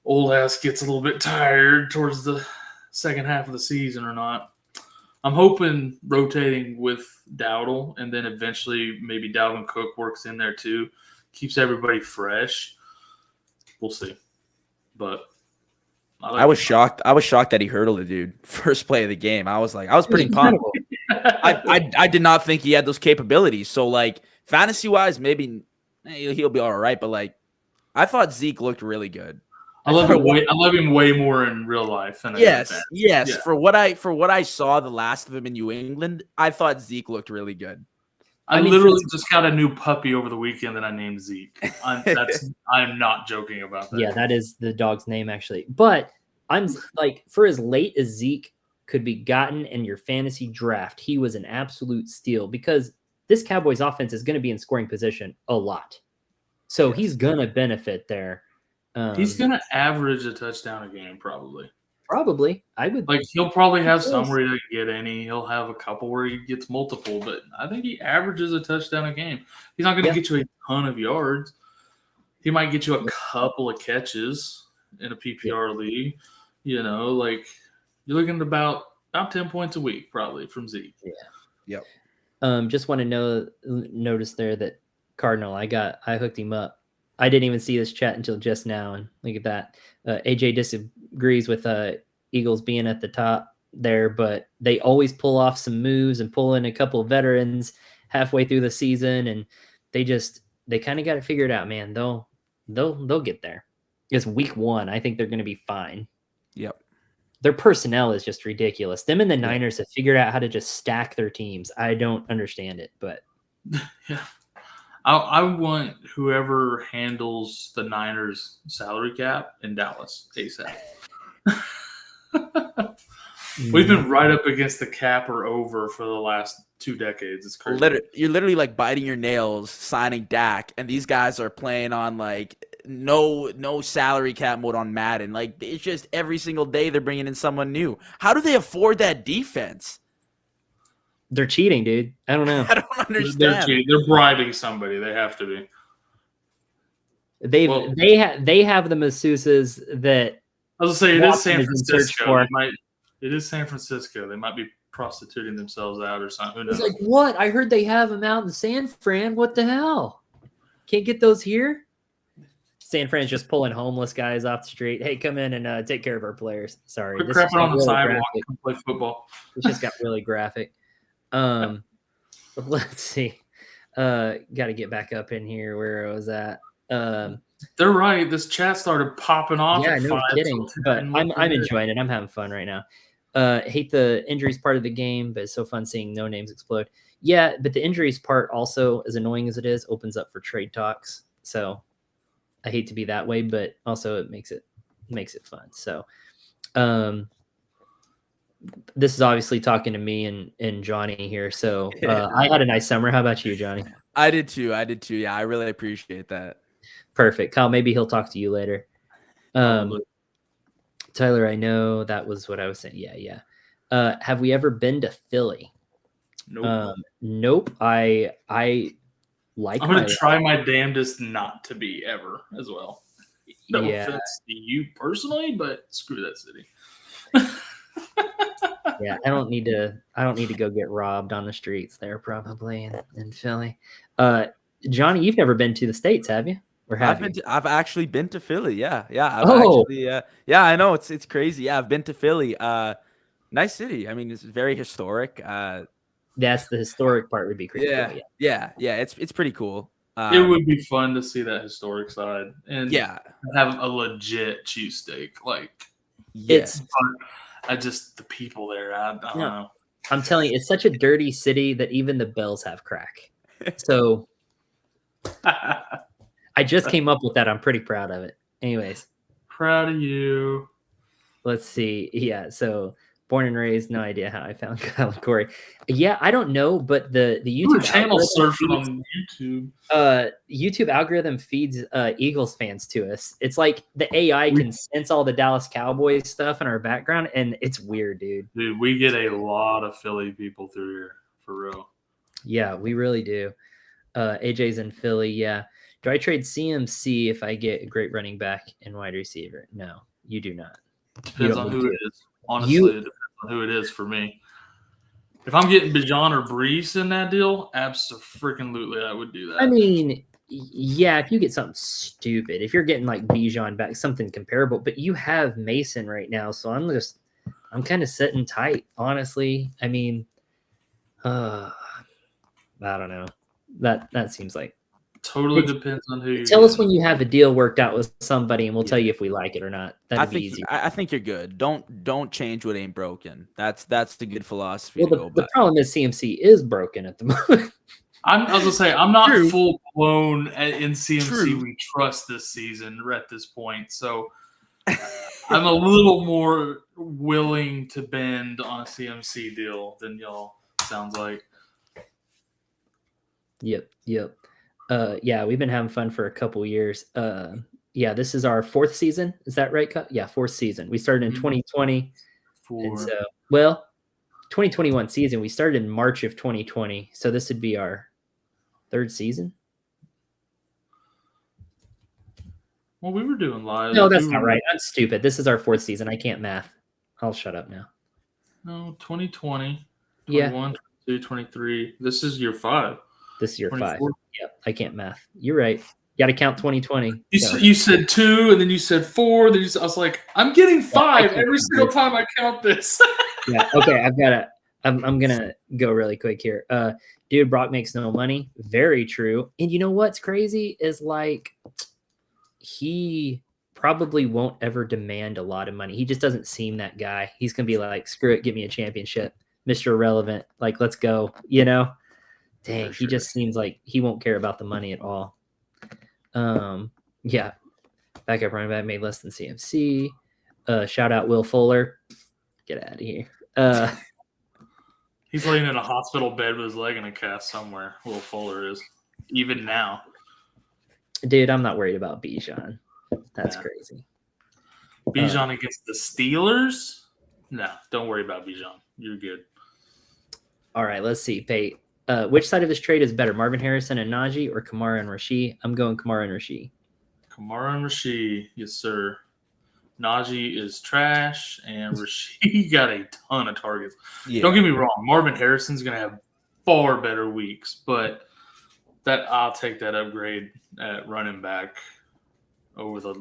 old ass gets a little bit tired towards the second half of the season or not. I'm hoping rotating with Dowdle, and then eventually maybe Dalvin Cook works in there too, keeps everybody fresh. We'll see. But I was shocked. I was shocked that he hurdled a dude first play of the game. I was pretty pumped. I did not think he had those capabilities. So like fantasy wise, maybe he'll be all right. But like, I thought Zeke looked really good. I love him way more in real life. Yes. Yeah. For what I saw the last of him in New England, I thought Zeke looked really good. I literally just got a new puppy over the weekend that I named Zeke. I'm not joking about that. Yeah, that is the dog's name actually. But I'm like, for as late as Zeke could be gotten in your fantasy draft, he was an absolute steal because this Cowboys offense is going to be in scoring position a lot. So he's going to benefit there. He's going to average a touchdown a game, probably. Probably. I would like he'll probably have some where he doesn't get any. He'll have a couple where he gets multiple, but I think he averages a touchdown a game. He's not going to get you a ton of yards. He might get you a couple of catches in a PPR league. You know, like you're looking at about 10 points a week probably from Zeke. Yeah. Yep. Just want to notice there that Cardinal, I hooked him up. I didn't even see this chat until just now, and look at that. AJ disagrees with Eagles being at the top there, but they always pull off some moves and pull in a couple of veterans halfway through the season, and they kind of got it figured out, man. They'll get there. It's week 1. I think they're going to be fine. Yep. Their personnel is just ridiculous. Them and the Niners have figured out how to just stack their teams. I don't understand it, but yeah. I want whoever handles the Niners salary cap in Dallas ASAP. We've been right up against the cap or over for the last 2 decades. It's crazy. You're literally like biting your nails signing Dak, and these guys are playing on like no salary cap mode on Madden. Like it's just every single day they're bringing in someone new. How do they afford that defense? They're cheating, dude. I don't know. I don't understand. They're cheating. They're bribing somebody. They have to be. They have the masseuses that I was gonna say it is San Watson is in search Francisco. for. It is San Francisco. They might be prostituting themselves out or something. Who It's knows? like, what? I heard they have them out in San Fran. What the hell? Can't get those here? San Fran's just pulling homeless guys off the street. Hey, come in and take care of our players. Sorry. Quit This crapping on the really sidewalk graphic. and play football. It just got really graphic. Let's see. Got to get back up in here where I was at. They're right. This chat started popping off. Yeah, at no 5, kidding. so But I'm enjoying it. I'm having fun right now. Hate the injuries part of the game, but it's so fun seeing no names explode. Yeah, but the injuries part also, as annoying as it is, opens up for trade talks. So I hate to be that way, but also it makes it fun. So this is obviously talking to me and Johnny here. So I had a nice summer. How about you, Johnny? I did too. Yeah, I really appreciate that. Perfect. Kyle, maybe he'll talk to you later. Tyler, I know that was what I was saying. Yeah. Have we ever been to Philly? Nope. Nope. I like. I'm gonna try my damnedest not to be ever as well. No offense to you personally, but screw that city. Yeah, I don't need to go get robbed on the streets there probably in Philly. Johnny, you've never been to the States, have you? Or have you? I've actually been to Philly. Yeah. Oh. I know it's crazy. Yeah, I've been to Philly. Nice city. I mean, it's very historic. That's the historic part would be crazy. Yeah. It's pretty cool. It would be fun to see that historic side and have a legit cheesesteak. Like it's fun. The people there. I don't know. I'm telling you, it's such a dirty city that even the bells have crack. So I just came up with that. I'm pretty proud of it. Anyways. Proud of you. Let's see. Yeah. So born and raised, no idea how I found Kyle and Corey. Yeah, I don't know, but the YouTube channel surfing on YouTube. YouTube algorithm feeds Eagles fans to us. It's like the AI can sense all the Dallas Cowboys stuff in our background, and it's weird, dude. Dude, we get a lot of Philly people through here, for real. Yeah, we really do. AJ's in Philly, yeah. Do I trade CMC if I get a great running back and wide receiver? No, you do not. Depends on who it is. Honestly, it depends on who it is for me. If I'm getting Bijan or Brees in that deal, absolutely, I would do that. I mean, yeah, if you get something stupid, if you're getting like Bijan back, something comparable, but you have Mason right now, so I'm kind of sitting tight, honestly. I mean, I don't know. That seems like totally depends on who. Tell us when you have a deal worked out with somebody, and we'll tell you if we like it or not. That'd be easy. I think you're good. Don't change what ain't broken. That's the good philosophy. Well, the problem is CMC is broken at the moment. I was gonna say I'm not full blown in CMC. We trust this season at this point. So I'm a little more willing to bend on a CMC deal than y'all. Sounds like. Yep. Yeah, we've been having fun for a couple years. Yeah, this is our 4th season. Is that right? Yeah, 4th season. We started in 2020. And so, well, 2021 season. We started in March of 2020. So this would be our 3rd season. Well, we were doing live. No, that's not right. I'm stupid. This is our 4th season. I can't math. I'll shut up now. No, 2020, 21, Yeah. 22, 23. This is year 5. This is year 5. 24. Yep, I can't math. You're right. Got to count 2020. You said 2, and then you said 4. Then I was like, I'm getting 5 every single time I count this. Yeah. Okay. I'm gonna go really quick here. Dude, Brock makes no money. Very true. And you know what's crazy is like he probably won't ever demand a lot of money. He just doesn't seem that guy. He's gonna be like, screw it, give me a championship, Mr. Irrelevant. Like, let's go. You know. Dang, he just seems like he won't care about the money at all. Yeah. Backup running back made less than CMC. Shout out Will Fuller. Get out of here. He's laying in a hospital bed with his leg in a cast somewhere. Will Fuller is. Even now. Dude, I'm not worried about Bijan. That's crazy. Bijan against the Steelers? No, don't worry about Bijan. You're good. All right, let's see. Pate. Which side of this trade is better, Marvin Harrison and Najee or Kamara and Rashid? I'm going Kamara and Rashid. Kamara and Rashid, yes, sir. Najee is trash, and Rashid got a ton of targets. Yeah. Don't get me wrong. Marvin Harrison's going to have far better weeks, but I'll take that upgrade at running back over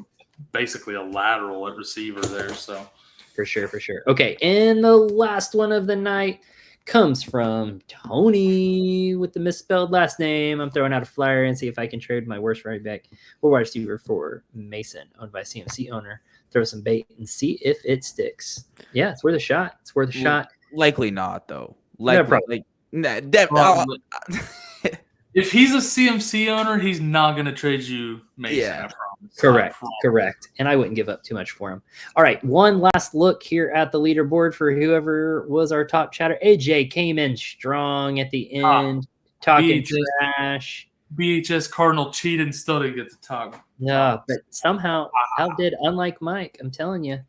basically a lateral at receiver there. So for sure. Okay, and the last one of the night comes from Tony with the misspelled last name. I'm throwing out a flyer and see if I can trade my worst right back or wide receiver for Mason, owned by CMC owner. Throw some bait and see if it sticks. Yeah, it's worth a shot. Likely not, though. If he's a CMC owner, he's not going to trade you Mason. Yeah. Correct. And I wouldn't give up too much for him. All right, one last look here at the leaderboard for whoever was our top chatter. AJ came in strong at the end, talking trash. BHS Cardinal cheated and still didn't get the top. No, but somehow outdid unlike Mike. I'm telling you.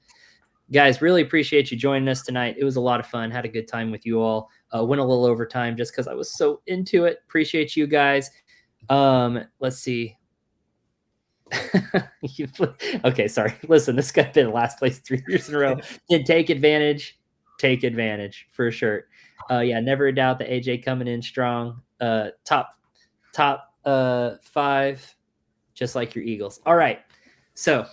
Guys, really appreciate you joining us tonight. It was a lot of fun. Had a good time with you all. Went a little overtime just because I was so into it. Appreciate you guys. Let's see. Okay, sorry. Listen, this guy's been in last place 3 years in a row. Did take advantage for sure. Yeah, never doubt that AJ coming in strong. Top 5, just like your Eagles. All right, so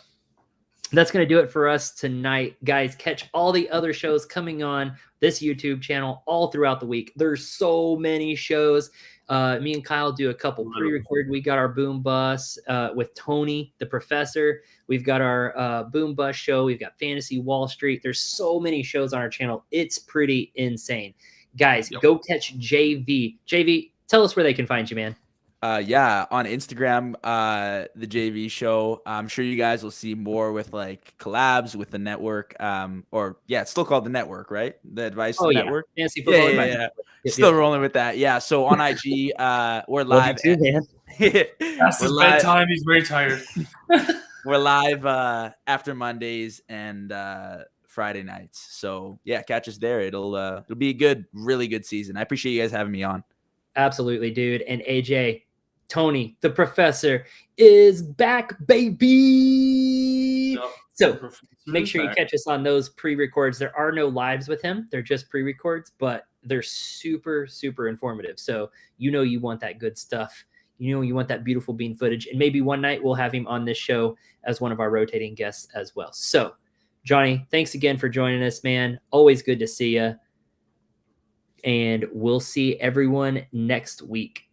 that's going to do it for us tonight. Guys, catch all the other shows coming on this YouTube channel all throughout the week. There's so many shows. Me and Kyle do a couple pre-recorded. We got our Boom Bus with Tony, the professor. We've got our Boom Bus show. We've got Fantasy Wall Street. There's so many shows on our channel. It's pretty insane. Guys, go catch JV. JV, tell us where they can find you, man. Yeah, on Instagram, the JV show. I'm sure you guys will see more with like collabs with the network. It's still called the network, right? The Advice Network. Fantasy football. Yeah. Still rolling with that. Yeah. So on IG, we're live. That's his bedtime. He's very tired. We're live after Mondays and Friday nights. So yeah, catch us there. It'll be a really good season. I appreciate you guys having me on. Absolutely, dude. And AJ, Tony, the professor, is back, baby. So make sure you catch us on those pre-records. There are no lives with him. They're just pre-records, but they're super, super informative. So you want that good stuff. You want that beautiful bean footage. And maybe one night we'll have him on this show as one of our rotating guests as well. So, Johnny, thanks again for joining us, man. Always good to see you. And we'll see everyone next week.